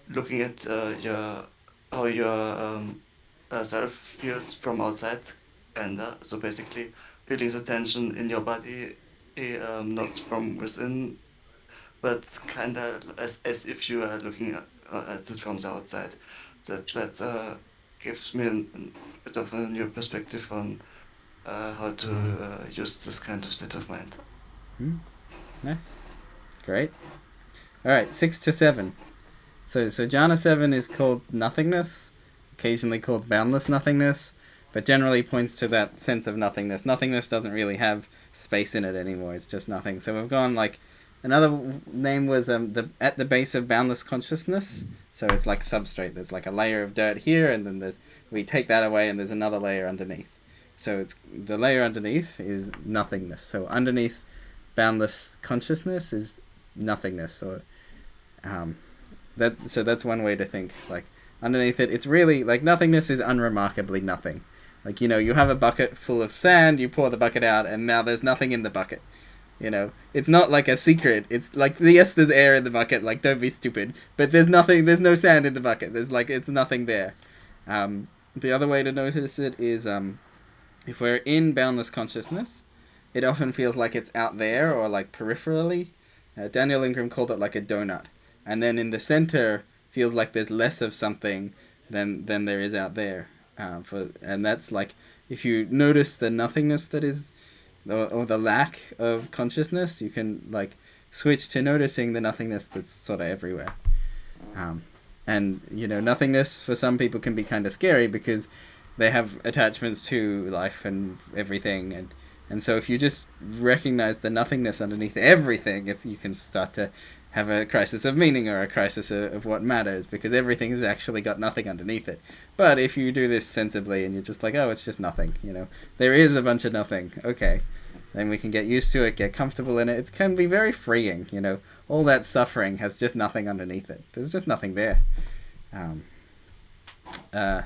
looking at your how your self feels from outside, and so basically feeling the tension in your body, not from within, but kind of as if you are looking at it from the outside. That gives me a bit of a new perspective on how to use this kind of state of mind. Nice. Great. All right, 6 to 7. So Jhana 7 is called nothingness, occasionally called boundless nothingness, but generally points to that sense of nothingness. Nothingness doesn't really have space in it anymore. It's just nothing. So we've gone like another name was at the base of boundless consciousness. So it's like substrate. There's like a layer of dirt here, and then we take that away, and there's another layer underneath. So it's the layer underneath is nothingness. So underneath boundless consciousness is nothingness, or so that's one way to think. Like underneath it, it's really like nothingness is unremarkably nothing. Like, you have a bucket full of sand, you pour the bucket out, and now there's nothing in the bucket. It's not like a secret. It's like, yes, there's air in the bucket. Like, don't be stupid. But there's nothing. There's no sand in the bucket. It's nothing there. The other way to notice it is if we're in boundless consciousness, it often feels like it's out there or like peripherally. Daniel Ingram called it like a donut. And then in the center feels like there's less of something than there is out there. And that's like, if you notice the nothingness that is, or the lack of consciousness, you can like switch to noticing the nothingness that's sort of everywhere. And nothingness for some people can be kind of scary because they have attachments to life and everything, and so if you just recognize the nothingness underneath everything, you can start to have a crisis of meaning or a crisis of what matters, because everything has actually got nothing underneath it. But if you do this sensibly and you're just like, oh, it's just nothing, there is a bunch of nothing, okay, then we can get used to it, get comfortable in it. It can be very freeing, all that suffering has just nothing underneath it. There's just nothing there.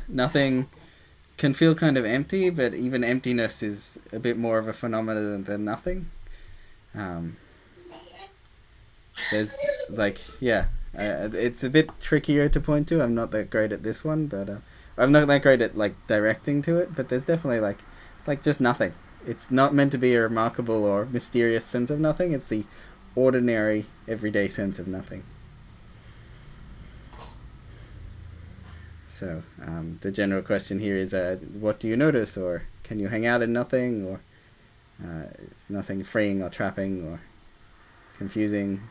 Nothing can feel kind of empty, but even emptiness is a bit more of a phenomenon than nothing. There's it's a bit trickier to point to. I'm not that great at this one, but I'm not that great at like directing to it. But there's definitely like just nothing. It's not meant to be a remarkable or mysterious sense of nothing. It's the ordinary, everyday sense of nothing. So the general question here is, what do you notice, or can you hang out in nothing, or is nothing freeing or trapping or confusing?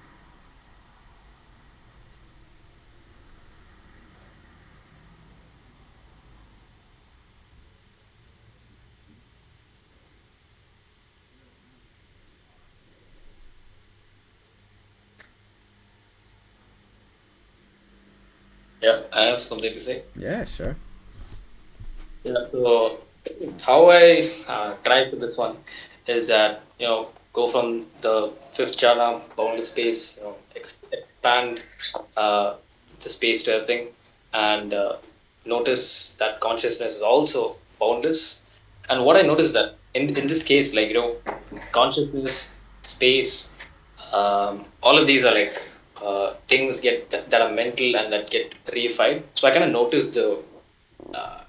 Yeah, I have something to say. Yeah, sure. Yeah, so how I try for this one is that, go from the fifth jhana, boundless space, expand the space to everything, and notice that consciousness is also boundless. And what I noticed that in this case, like, consciousness, space, all of these are like things that are mental and that get reified. So I kind of noticed the uh,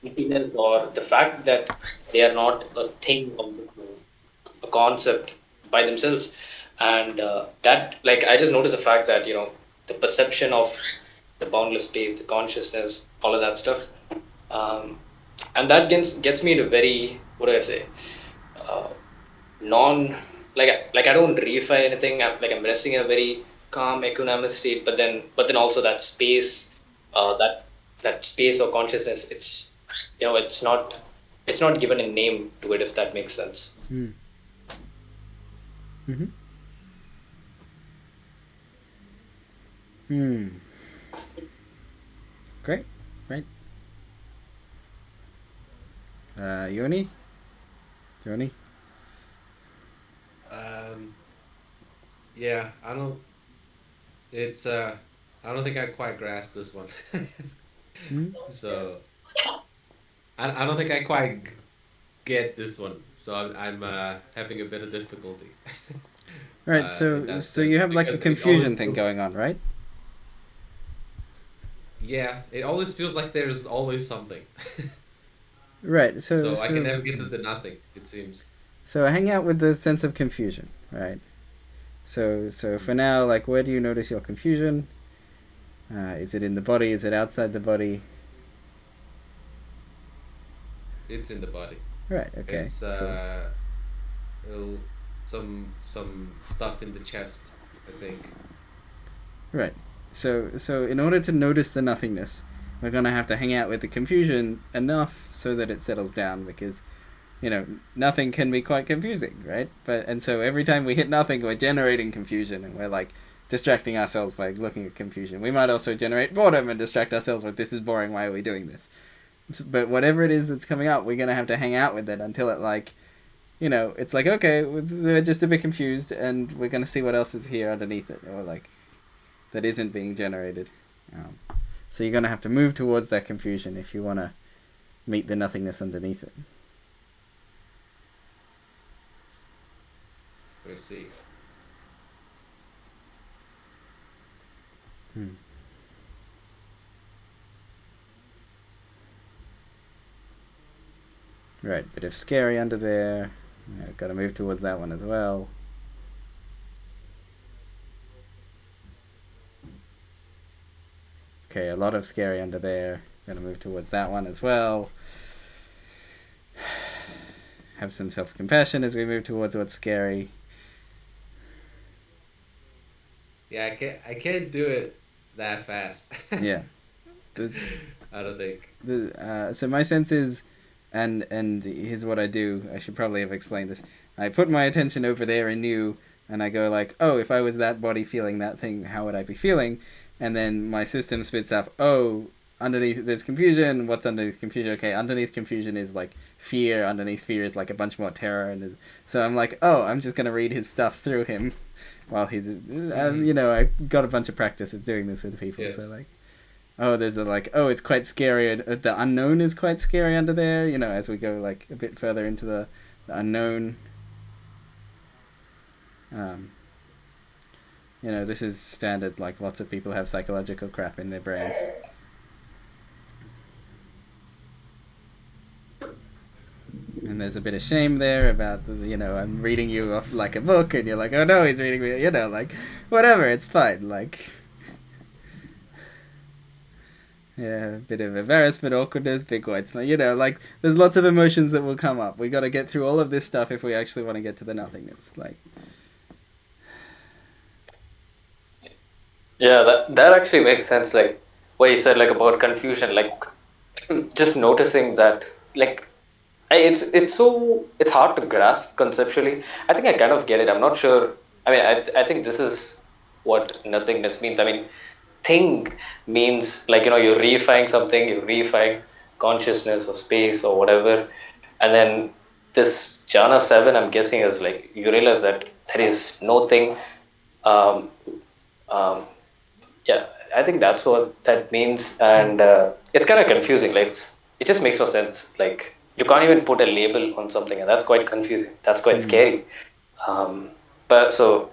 emptiness, or the fact that they are not a thing of a concept by themselves, and that, like, I just noticed the fact that the perception of the boundless space, the consciousness, all of that stuff, um, and that gets me to very, what do I say, uh, non, like I don't reify anything. I'm resting in a very calm, equanimous state, but then also that space, that space or consciousness, it's not given a name to it, if that makes sense. Mm-hmm. Great. Right. Yoni? Yoni? Yeah, I don't. It's I don't think I quite grasp this one. So I don't think I quite get this one. So I'm having a bit of difficulty Right, in so that so you sense have like a because it always confusion thing feels. going on, right? Yeah, it always feels like there's always something. Right. So So I can so never get to the nothing, it seems. so hang out with the sense of confusion, right? So for Mm. now, like, where do you notice your confusion? Is it in the body? Is it outside the body? It's in the body. Right. Okay. It's Cool. it'll- some stuff in the chest, I think. Right. So in order to notice the nothingness, we're gonna have to hang out with the confusion enough so that it settles down because nothing can be quite confusing, right? And so every time we hit nothing, we're generating confusion, and we're like distracting ourselves by looking at confusion. We might also generate boredom and distract ourselves with this is boring. Why are we doing this? But whatever it is that's coming up, we're gonna have to hang out with it until it it's like okay, we're just a bit confused, and we're gonna see what else is here underneath it, or like that isn't being generated. Um, so you're gonna have to move towards that confusion if you want to meet the nothingness underneath it. We'll see. Right, bit of scary under there. Got to move towards that one as well. Okay, a lot of scary under there. Gonna move towards that one as well. Have some self-compassion as we move towards what's scary. Yeah, I can't do it that fast. Yeah. I don't think. So my sense is, and here's what I do. I should probably have explained this. I put my attention over there in you, and I go like, oh, if I was that body feeling that thing, how would I be feeling? And then my system spits up, oh, underneath there's confusion. What's underneath confusion? Okay, underneath confusion is like fear. Underneath fear is like a bunch more terror. And so I'm like, oh, I'm just gonna read his stuff through him while he's, I got a bunch of practice of doing this with people. Yes. So like, oh, there's it's quite scary. The unknown is quite scary under there. As we go like a bit further into the unknown. This is standard. Like lots of people have psychological crap in their brain. And there's a bit of shame there about, I'm reading you off like a book, and you're like, oh no, he's reading me, like, whatever, it's fine, like, yeah, a bit of embarrassment, awkwardness, big white smile, like, there's lots of emotions that will come up. We got to get through all of this stuff if we actually want to get to the nothingness, like. Yeah, that actually makes sense. Like what you said, like about confusion, like just noticing that, like, it's hard to grasp conceptually. I think I kind of get it. I'm not sure. I mean, I think this is what nothingness means. I mean, thing means like you're reifying something, you're reifying consciousness or space or whatever, and then this jhana 7, I'm guessing, is like you realize that there is no thing. Um, um, yeah, I think that's what that means, and it's kind of confusing. Like it just makes no sense. Like you can't even put a label on something, and that's quite confusing. That's quite scary. But so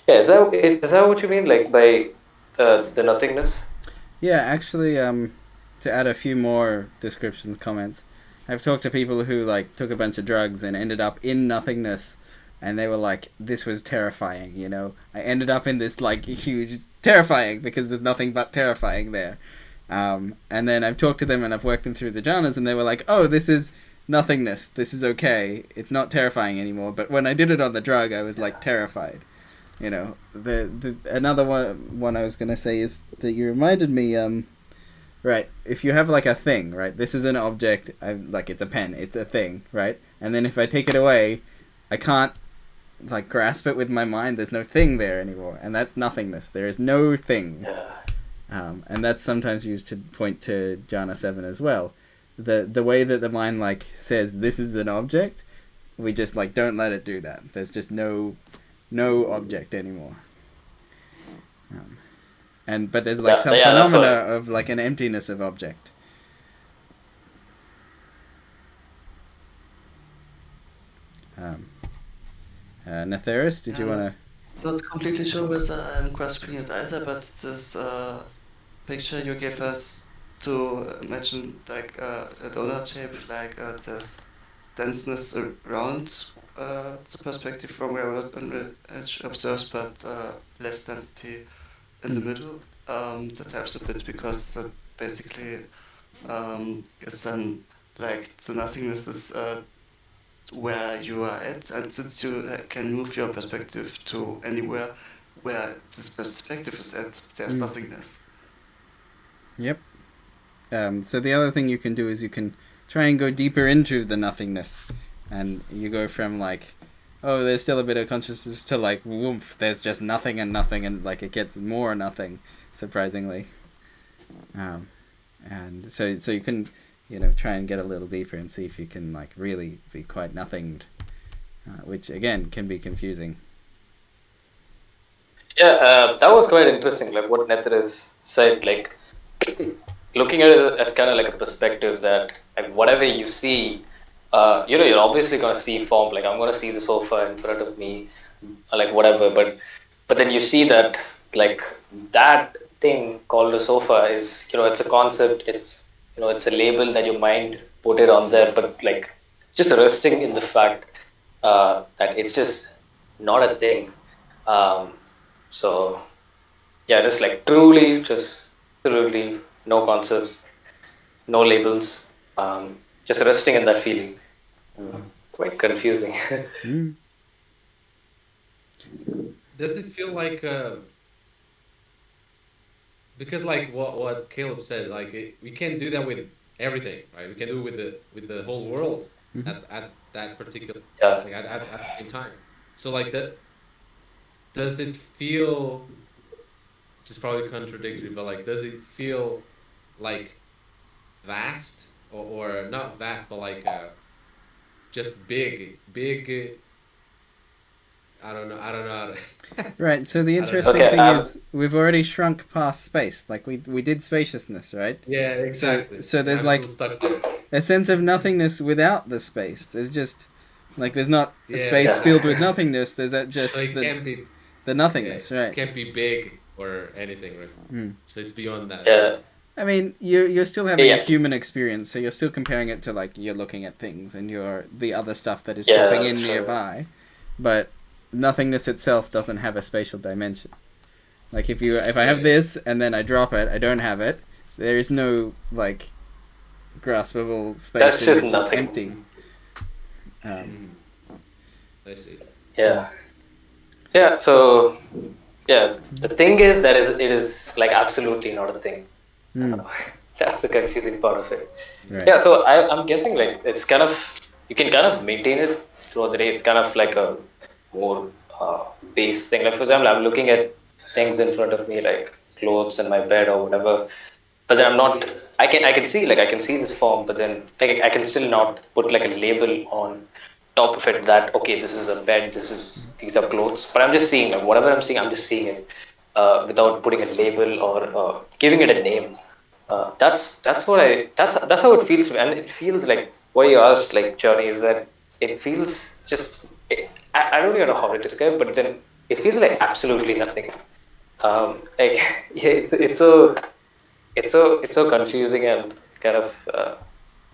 yeah, is that what you mean? Like by the nothingness? Yeah, actually, to add a few more descriptions, comments, I've talked to people who like took a bunch of drugs and ended up in nothingness, and they were like, "This was terrifying." I ended up in this like huge terrifying because there's nothing but terrifying there. And then I've talked to them and I've worked them through the jhanas, and they were like, "Oh, this is nothingness. This is okay. It's not terrifying anymore." But when I did it on the drug, I was like terrified. The another one I was gonna say is that you reminded me. Right, if you have like a thing, right, this is an object, like it's a pen, it's a thing, right, and then if I take it away, I can't like grasp it with my mind, there's no thing there anymore, and that's nothingness. There is no things. And that's sometimes used to point to Jhana 7 as well. The way that the mind like says this is an object, we just like don't let it do that. There's just no object anymore. But there's like some phenomena of like an emptiness of object. Netheris, did you want to? Not completely sure whether I'm grasping it either, but this picture you gave us to imagine like a donut shape, like there's denseness around the perspective from where one edge observes, but less density in the middle. That helps a bit because that basically is then like the nothingness is where you are at, and since you can move your perspective to anywhere where this perspective is at, there's nothingness. Yep. So the other thing you can do is you can try and go deeper into the nothingness, and you go from like, oh, there's still a bit of consciousness to like, woof, there's just nothing and nothing, and like it gets more nothing, surprisingly. And so you can, try and get a little deeper and see if you can like really be quite nothinged, which again can be confusing. Yeah, that was quite interesting. Like what Netheris said, like looking at it as kind of like a perspective that like whatever you see, you're obviously gonna see form. Like I'm gonna see the sofa in front of me, like whatever. But then you see that like that thing called a sofa is, it's a concept. It's it's a label that your mind put it on there. But like just resting in the fact that it's just not a thing. So yeah, just like truly, just absolutely no concepts, no labels, just resting in that feeling. Quite confusing. Does it feel like because like what Caleb said, like we can do that with everything, right? We can do it with the whole world at that particular like at the same time. So like that, does it feel? This is probably contradictory, but like, does it feel like vast or not vast, but like just big? I don't know how to. Right, so the interesting thing is we've already shrunk past space. Like we did spaciousness, right? Yeah, exactly. So there's I'm like still stuck there. a sense of nothingness without the space. There's just like there's not a space filled with nothingness. There's just So it can't be the nothingness, right? It can't be big or anything, right? So it's beyond that. Yeah. I mean, you're still having a human experience, so you're still comparing it to like you're looking at things and you're the other stuff that is popping in nearby, but nothingness itself doesn't have a spatial dimension. Like if I have this and then I drop it, I don't have it. There is no like graspable space. That's in just which nothing. It's empty. I see. Yeah. Yeah. So yeah, the thing is that it is like absolutely not a thing. That's the confusing part of it. Right. Yeah. So I'm guessing like it's kind of you can kind of maintain it throughout the day. It's kind of like a more base thing. Like for example, I'm looking at things in front of me like clothes and my bed or whatever, but then I'm not. I can see this form, but then like I can still not put like a label on top of it that okay, this is a bed, these are clothes. But I'm just seeing like whatever I'm seeing, I'm just seeing it without putting a label or giving it a name. That's how it feels to me, and it feels like what you asked, like Johnny, is that it feels just. I don't even know how to describe, but then it feels like absolutely nothing. Like yeah, it's so confusing and kind of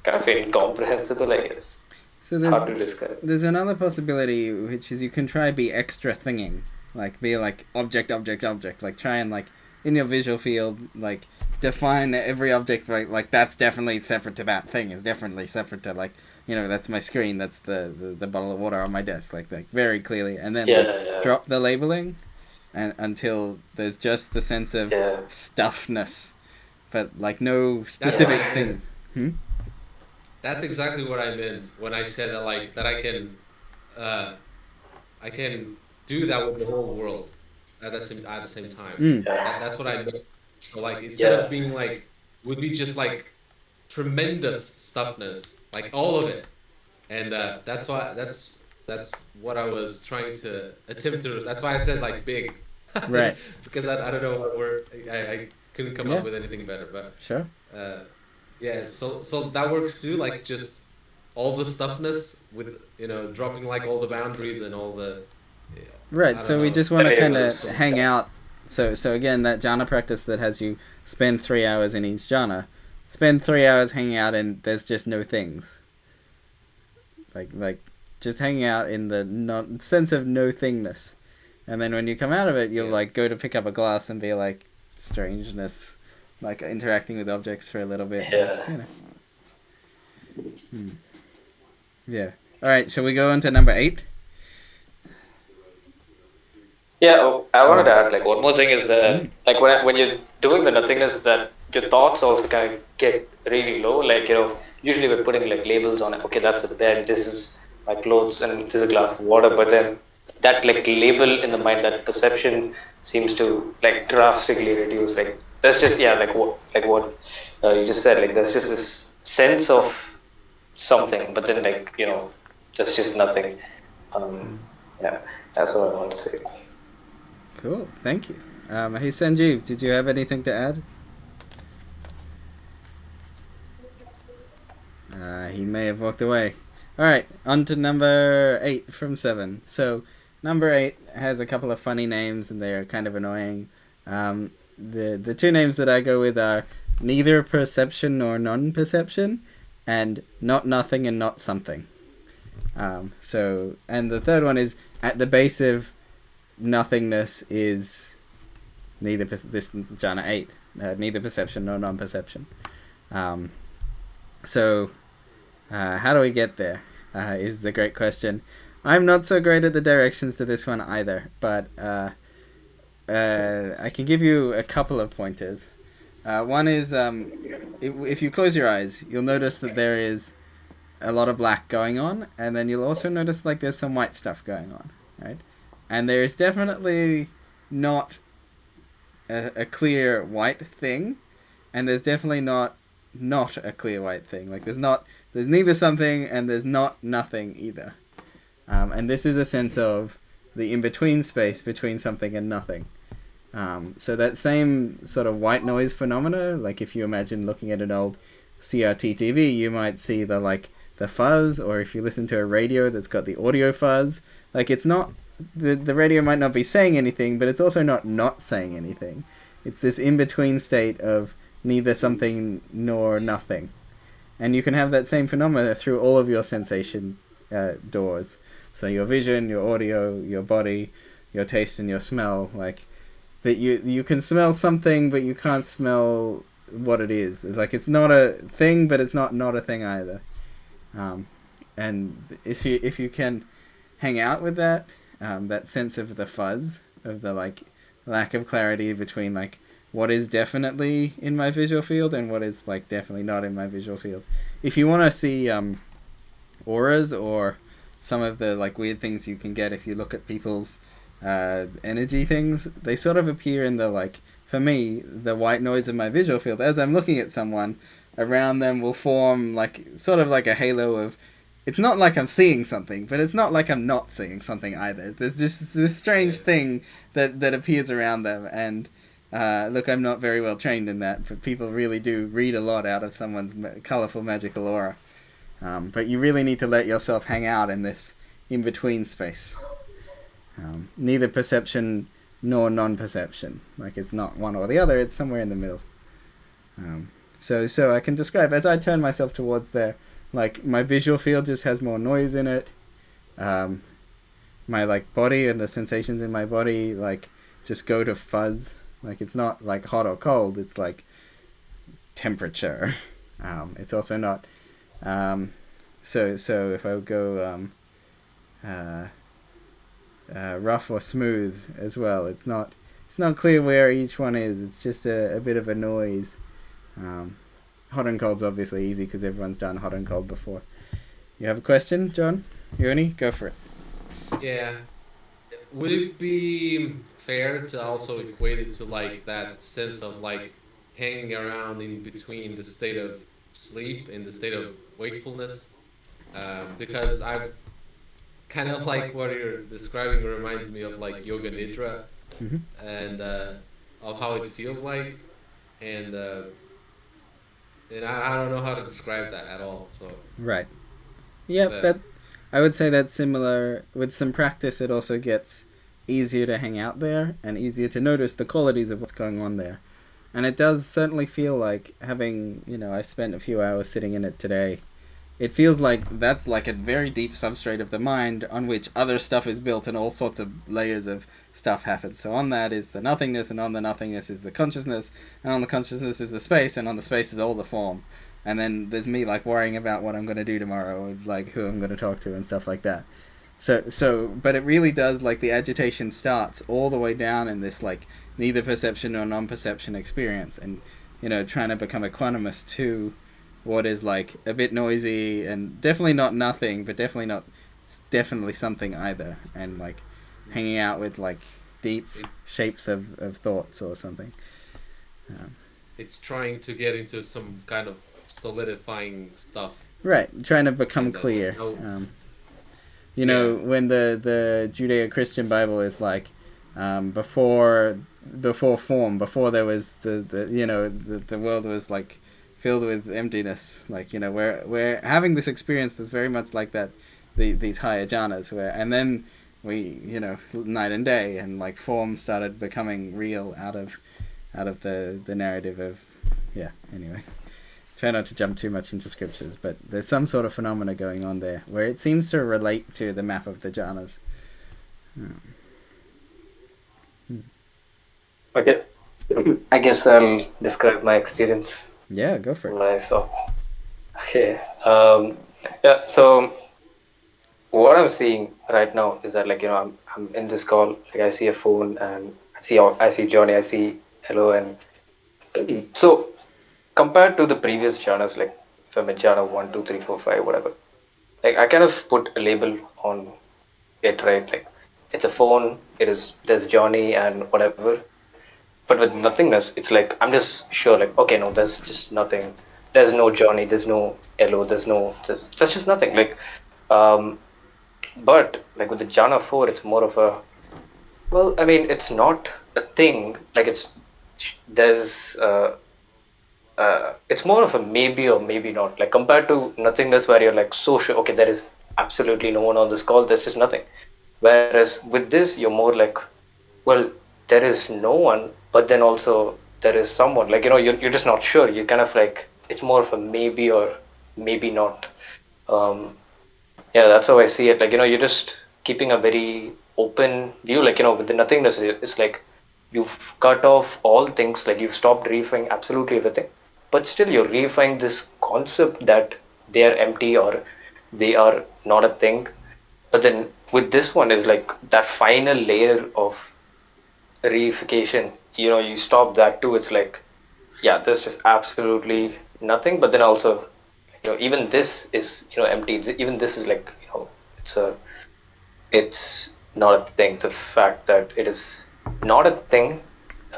incomprehensible, I guess. So Hard to describe. there's another possibility, which is you can try be extra thinging, like be like object, like try and like in your visual field like define every object like that's definitely separate to that thing is definitely separate to like that's my screen, that's the bottle of water on my desk, like very clearly, and then drop the labeling and until there's just the sense of stuffness, but like no specific thing. That's exactly what I meant when I said that, like that I can I can do that with the whole world at the same time. Mm. That's what I meant. So like instead Yeah. of being like would be just like tremendous stuffness, like all of it. And that's what I was trying to attempt to. That's why I said like big, Right. because I don't know what word I couldn't come Yeah. up with anything better. But Sure. yeah, so that works too. Like just all the stuffness with dropping like all the boundaries and all the Right. So we just want to There kind you of go. hang out. So again, that jhana practice that has you spend 3 hours in each jhana, spend 3 hours hanging out and there's just no things. Like just hanging out in the sense of no thingness, and then when you come out of it, you'll like go to pick up a glass and be like strangeness, like interacting with objects for a little bit. Yeah. Yeah. All right. Shall we go on to number 8? Yeah, I wanted to add like one more thing is that like when you're doing the nothingness, that your thoughts also kind of get really low. Like usually we're putting like labels on it. Okay, that's a bed. This is my clothes, and this is a glass of water. But then that like label in the mind, that perception seems to like drastically reduce. Like there's just like what you just said. Like there's just this sense of something, but then like there's just nothing. Yeah, that's what I want to say. Cool. Thank you. Hey Sanjeev, did you have anything to add? He may have walked away. All right, on to number 8 from 7. So, number 8 has a couple of funny names, and they're kind of annoying. The two names that I go with are neither perception nor non-perception, and not nothing and not something. And the third one is at the base of nothingness is neither this Jhana 8, neither perception nor non-perception. How do we get there? Is the great question. I'm not so great at the directions to this one either, but I can give you a couple of pointers. One is if you close your eyes, you'll notice that there is a lot of black going on, and then you'll also notice like there's some white stuff going on, right? And there's definitely not a clear white thing, and there's definitely not a clear white thing. Like there's neither something and there's not nothing either. And this is a sense of the in-between space between something and nothing. So that same sort of white noise phenomena, like if you imagine looking at an old CRT TV, you might see the fuzz, or if you listen to a radio that's got the audio fuzz, like it's not, the radio might not be saying anything, but it's also not saying anything. It's this in-between state of neither something nor nothing. And you can have that same phenomena through all of your sensation doors. So your vision, your audio, your body, your taste and your smell, like that you can smell something, but you can't smell what it is. Like it's not a thing, but it's not a thing either. And if you can hang out with that, that sense of the fuzz, of the lack of clarity between what is definitely in my visual field and what is definitely not in my visual field. If you want to see auras or some of the weird things you can get if you look at people's energy things, they sort of appear in the for me, the white noise of my visual field. As I'm looking at someone, around them will form sort of a halo of, it's not like I'm seeing something, but it's not like I'm not seeing something either. There's just this strange thing that appears around them. And look, I'm not very well trained in that, but people really do read a lot out of someone's colorful, magical aura. But you really need to let yourself hang out in this in-between space. Neither perception nor non-perception. It's not one or the other, it's somewhere in the middle. So I can describe, as I turn myself towards there, my visual field just has more noise in it. My body and the sensations in my body just go to fuzz. It's not hot or cold, it's temperature. It's also not so if I would go rough or smooth as well, it's not clear where each one is. It's just a bit of a noise. Hot and cold's obviously easy because everyone's done hot and cold before. You have a question, John? Yoni? Go for it. Yeah. would it be fair to also equate it to like that sense of like hanging around in between the state of sleep and the state of wakefulness? Because I've kind of like what you're describing reminds me of like yoga nidra Hmm. and of how it feels like, and I don't know how to describe that at all. So, Right. Yep. but That I would say that's similar. With some practice, it also gets easier to hang out there and easier to notice the qualities of what's going on there. And it does certainly feel like having, I spent a few hours sitting in it today. It feels like that's like a very deep substrate of the mind on which other stuff is built and all sorts of layers of stuff happen. So on that is the nothingness, and on the nothingness is the consciousness, and on the consciousness is the space, and on the space is all the form. And then there's me like worrying about what I'm going to do tomorrow, or like who I'm going to talk to and stuff like that. But it really does, like, the agitation starts all the way down in this like neither perception nor non-perception experience, and trying to become equanimous to what is like a bit noisy and definitely not nothing, but definitely something either, and like hanging out with like deep shapes of thoughts or something. Um, it's trying to get into some kind of solidifying stuff, right, trying to become and clear. no, You know, yeah, when the Judeo-Christian Bible is like, before form, before there was the world was like filled with emptiness. Like, we're having this experience that's very much like that, these higher jhanas, where and then we, night and day, and like form started becoming real out of the narrative of, yeah. Anyway, try not to jump too much into scriptures, but there's some sort of phenomena going on there where it seems to relate to the map of the jhanas. Um, Okay. I guess I'll describe my experience yeah, go for it. myself. Okay. Yeah. So what I'm seeing right now is that, like, I'm in this call. Like, I see a phone, and I see Johnny. I see hello, and so compared to the previous genres, like if I'm at genre 1, 2, 3, 4, 5, whatever, like I kind of put a label on it, right? Like it's a phone. There's Johnny and whatever. But with nothingness, it's like I'm just sure, like, okay, no, there's just nothing. There's no Johnny. There's no hello. There's just nothing. Like, um, but like with the Jana 4, it's more of a, well, I mean, it's not a thing. Like there's it's more of a maybe or maybe not. Like compared to nothingness, where you're like so sure, okay, there is absolutely no one on this call. There's just nothing. Whereas with this, you're more like, well, there is no one, but then also there is someone. Like, you're just not sure. You kind of like, it's more of a maybe or maybe not. Um, yeah, that's how I see it. Like, you're just keeping a very open view. Like, with the nothingness, it's like you've cut off all things. Like, you've stopped reifying absolutely everything. But still, you're reifying this concept that they are empty or they are not a thing. But then with this one is like that final layer of reification. You stop that too. It's like, yeah, there's just absolutely nothing. But then also, even this is, empty. Even this is like, it's a it's not a thing. The fact that it is not a thing,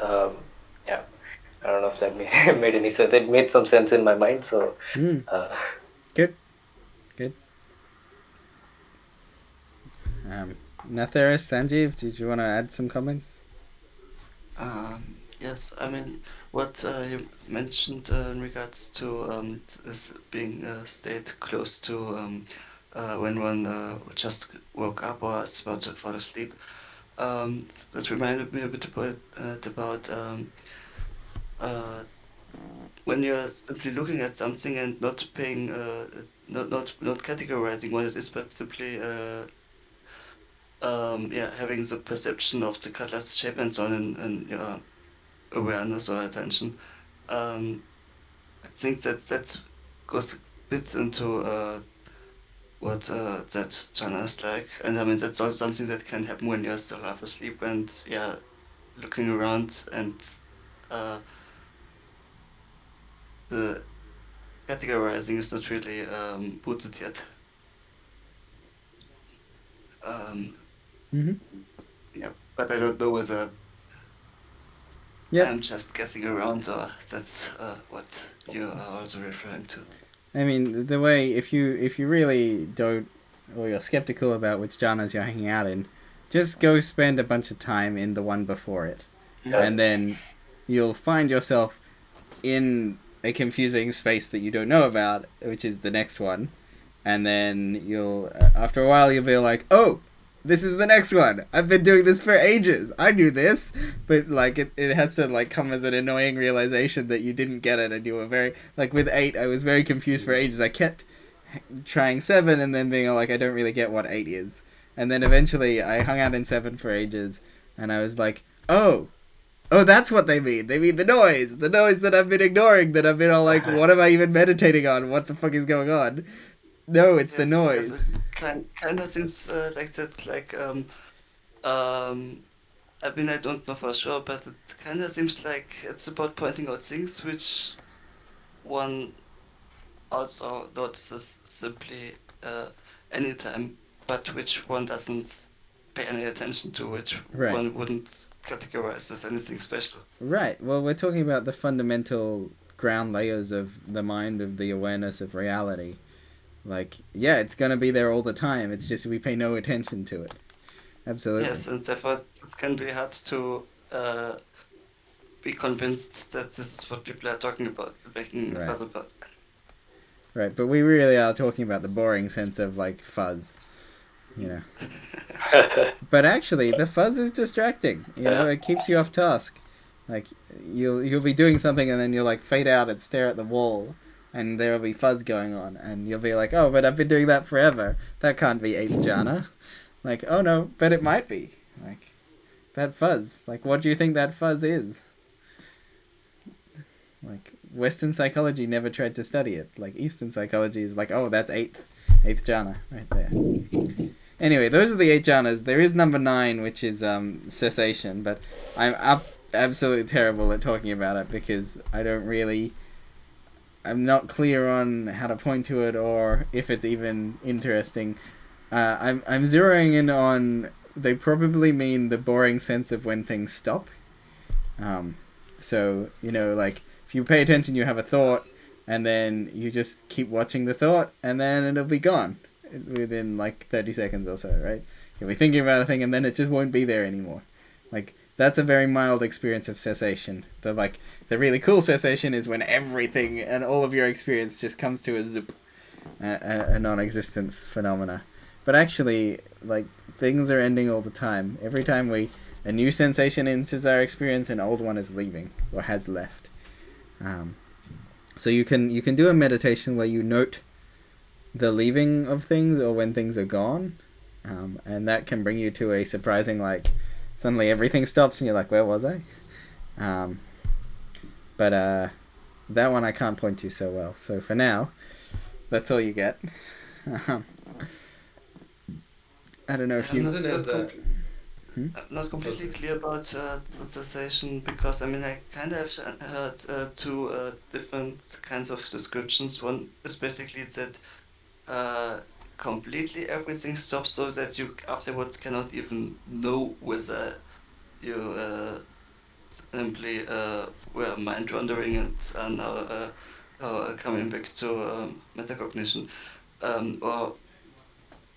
um, yeah, I don't know if that made any sense. It made some sense in my mind. So, Mm, uh, good, good. Natharis, Sanjeev, did you want to add some comments? Yes, I mean, what you mentioned in regards to this being a state close to when one just woke up or is about to fall asleep, that reminded me a bit about uh, when you're simply looking at something and not paying, not categorizing what it is, but simply yeah, having the perception of the colors, shape, and so on in your awareness or attention. Um, I think that goes a bit into what that Jana is like, and I mean that's also something that can happen when you're still half asleep and yeah, looking around and uh, the categorizing is not really booted yet. Um, Mm-hmm. Yeah, but I don't know whether Yep. I'm just guessing around or that's what you are also referring to. I mean, the way if you really don't, or you're skeptical about which jhanas you're hanging out in, just go spend a bunch of time in the one before it, and then you'll find yourself in a confusing space that you don't know about, which is the next one, and then you'll after a while you'll be like, oh, this is the next one. I've been doing this for ages. I knew this, but like it has to like come as an annoying realization that you didn't get it, and you were very like with 8. I was very confused for ages. I kept trying 7, and then being like, I don't really get what 8 is, and then eventually I hung out in 7 for ages, and I was like, oh, that's what they mean. They mean the noise that I've been ignoring. That I've been all like, what am I even meditating on? What the fuck is going on? No, it's the noise. Yes, it kind of seems like that. Like I mean, I don't know for sure, but it kind of seems like it's about pointing out things which one also notices simply anytime, but which one doesn't pay any attention to, which Right. one wouldn't categorize as anything special. Right. Well, we're talking about the fundamental ground layers of the mind, of the awareness of reality. Like, yeah, it's gonna be there all the time. It's just we pay no attention to it. Absolutely. Yes, and therefore it can be hard to be convinced that this is what people are talking about, making a Right. fuss about. Right, but we really are talking about the boring sense of like fuzz, you know. But actually, the fuzz is distracting. You know, it keeps you off task. Like you'll be doing something and then you'll like fade out and stare at the wall, and there'll be fuzz going on, and you'll be like, oh, but I've been doing that forever. That can't be 8th jhana. Like, oh no, but it might be. Like that fuzz. Like, what do you think that fuzz is? Like Western psychology never tried to study it. Like Eastern psychology is like, oh, that's 8th jhana right there. Anyway, those are the 8 jhanas. There is number 9, which is cessation, but I'm absolutely terrible at talking about it because I'm not clear on how to point to it or if it's even interesting. I'm zeroing in on, they probably mean the boring sense of when things stop. So, you know, like if you pay attention, you have a thought, and then you just keep watching the thought, and then it'll be gone within like 30 seconds or so, right? You'll be thinking about a thing, and then it just won't be there anymore. Like, that's a very mild experience of cessation. The really cool cessation is when everything and all of your experience just comes to a zip, a non-existence phenomena. But actually, like, things are ending all the time. Every time a new sensation enters our experience, an old one is leaving or has left. So you can do a meditation where you note the leaving of things or when things are gone, and that can bring you to a surprising, like, suddenly everything stops and you're like, where was I? But that one I can't point to so well. So for now, that's all you get. I don't know if you... I'm not completely clear about the cessation because I mean I kind of heard two different kinds of descriptions. One is basically that completely everything stops so that you afterwards cannot even know whether you simply were mind wandering and are now coming back to metacognition, or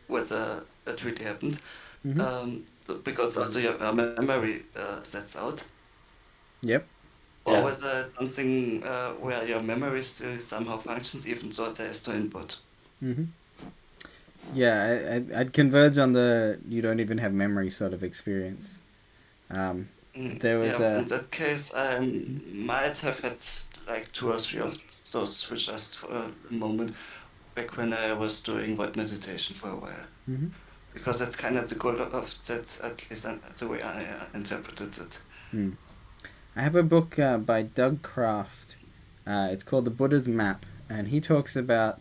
whether that really happened. So because also your memory sets out. Yep. Or was it something where your memory still somehow functions even though there is no input? Yeah, I'd converge on the you don't even have memory sort of experience. There was in that case, I might have had like 2 or 3 of those for just for a moment back when I was doing void meditation for a while. Because that's kind of the goal of that, at least that's the way I interpreted it. I have a book by Doug Kraft. It's called The Buddha's Map, and he talks about,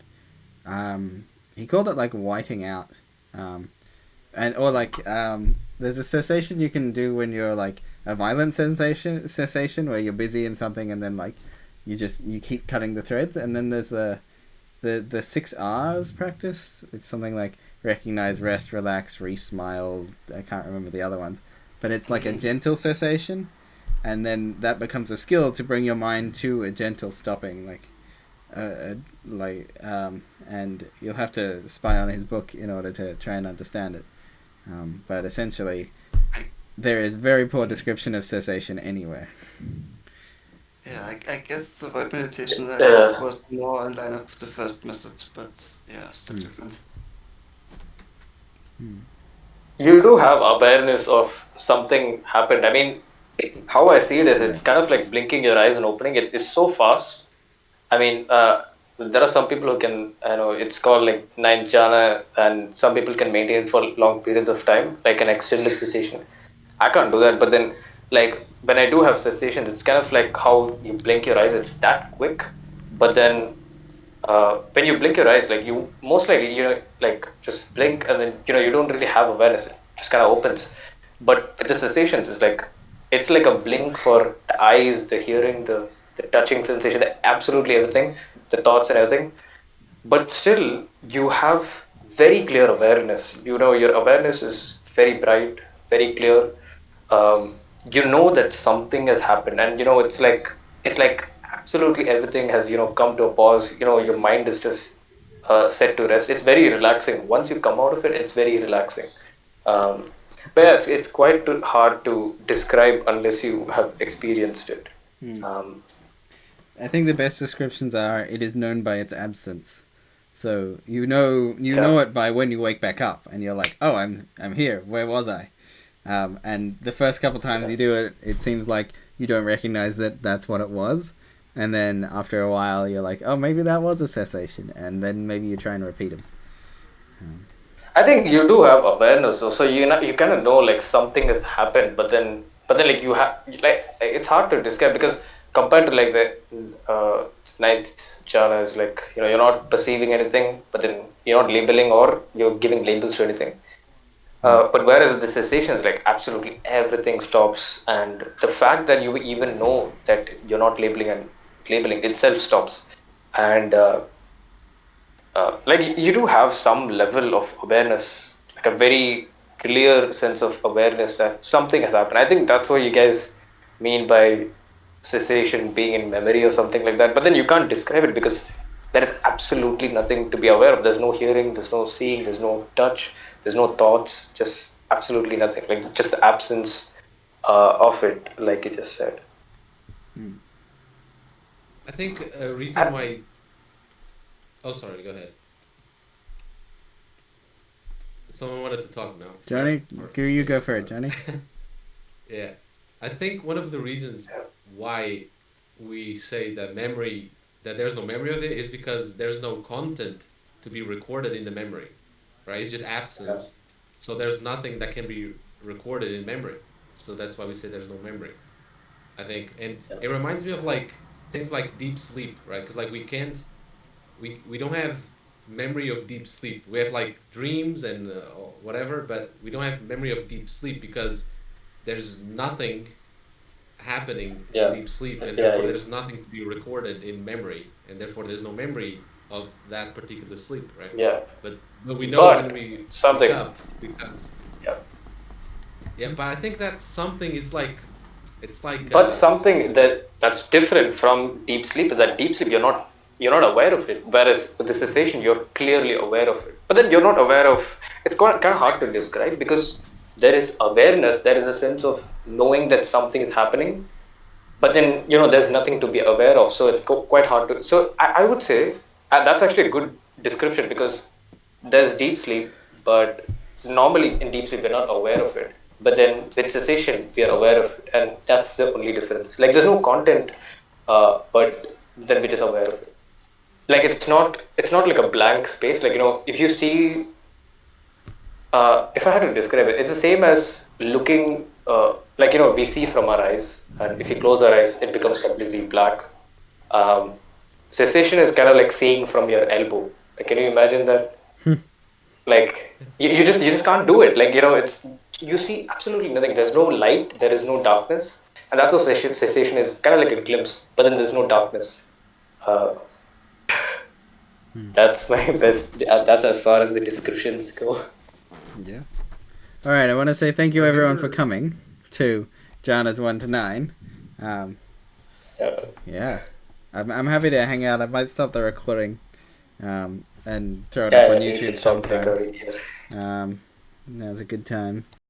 he called it like whiting out, or like there's a cessation you can do when you're like a violent cessation where you're busy in something and then like you keep cutting the threads, and then there's the 6 R's practice. It's something like recognize, rest, relax, re-smile. I can't remember the other ones. but it's like a gentle cessation, and then that becomes a skill to bring your mind to a gentle stopping, and you'll have to spy on his book in order to try and understand it. But essentially, there is very poor description of cessation anywhere. Yeah, I guess the void meditation was more in line of the first method, but yeah, still different. You do have awareness of something happened. I mean, how I see it is it's kind of like blinking your eyes and opening. It is so fast. I mean, there are some people who can, it's called like ninth jhana, and some people can maintain it for long periods of time, like an extended cessation. I can't do that, but then, like, when I do have cessations, it's kind of like how you blink your eyes, it's that quick, but then when you blink your eyes, like, you most likely, like, just blink, and then, you don't really have awareness, it just kind of opens. But with the cessations, it's like a blink for the eyes, the hearing, the touching sensation, absolutely everything, the thoughts and everything. But still, you have very clear awareness. Your awareness is very bright, very clear. You know that something has happened, and it's like absolutely everything has come to a pause. Your mind is just set to rest. It's very relaxing. Once you come out of it, it's very relaxing. Um, but yeah, it's quite hard to describe unless you have experienced it. I think the best descriptions are it is known by its absence. So you know it by when you wake back up and you're like, oh, I'm here. Where was I? And the first couple times you do it, it seems like you don't recognize that that's what it was. And then after a while, you're like, oh, maybe that was a cessation. And then maybe you try and repeat them. I think you do have awareness though, so you kind of know like something has happened, but then like you have like it's hard to describe because compared to like the ninth jhana is like you're not perceiving anything, but then you're not labeling or you're giving labels to anything. But whereas with the cessation is like absolutely everything stops, and the fact that you even know that you're not labeling and labeling itself stops, and like you do have some level of awareness, like a very clear sense of awareness that something has happened. I think that's what you guys mean by cessation being in memory or something like that. But then you can't describe it because there is absolutely nothing to be aware of. There's no hearing, there's no seeing, there's no touch, there's no thoughts, just absolutely nothing. Like just the absence of it, like you just said. I think a reason why. Oh, sorry. Go ahead. Someone wanted to talk now. Johnny, you go for it, Johnny. Yeah, I think one of the reasons why we say that there's no memory of it is because there's no content to be recorded in the memory, right? It's just absence. So there's nothing that can be recorded in memory. So that's why we say there's no memory, I think. And it reminds me of like things like deep sleep, right? Because like we don't have memory of deep sleep. We have like dreams and whatever, but we don't have memory of deep sleep because there's nothing happening in deep sleep, and therefore there's nothing to be recorded in memory, and therefore there's no memory of that particular sleep, right? Yeah. But we know when we something. wake up because but I think that something is like but something that's different from deep sleep is that deep sleep you're not aware of it, whereas with the cessation you're clearly aware of it, but then you're not aware of it's kind of hard to describe because there is awareness, there is a sense of knowing that something is happening, but then there's nothing to be aware of, so it's quite hard to. So I would say that's actually a good description because there's deep sleep, but normally in deep sleep we're not aware of it, but then with cessation we are aware of it, and that's the only difference. Like there's no content, but then we're just aware of it. Like it's not like a blank space. Like if you see, if I had to describe it, it's the same as looking. Like we see from our eyes, and if you close our eyes, it becomes completely black. Cessation is kind of like seeing from your elbow. Like, can you imagine that? Like you just can't do it. Like it's you see absolutely nothing. There's no light. There is no darkness, and that's what cessation is. Kind of like a glimpse, but then there's no darkness. That's my best. That's as far as the descriptions go. Yeah. All right. I want to say thank you everyone for coming. to Jhanas 1 to 9. Yeah, I'm happy to hang out. I might stop the recording and throw it up on YouTube sometime. That was a good time.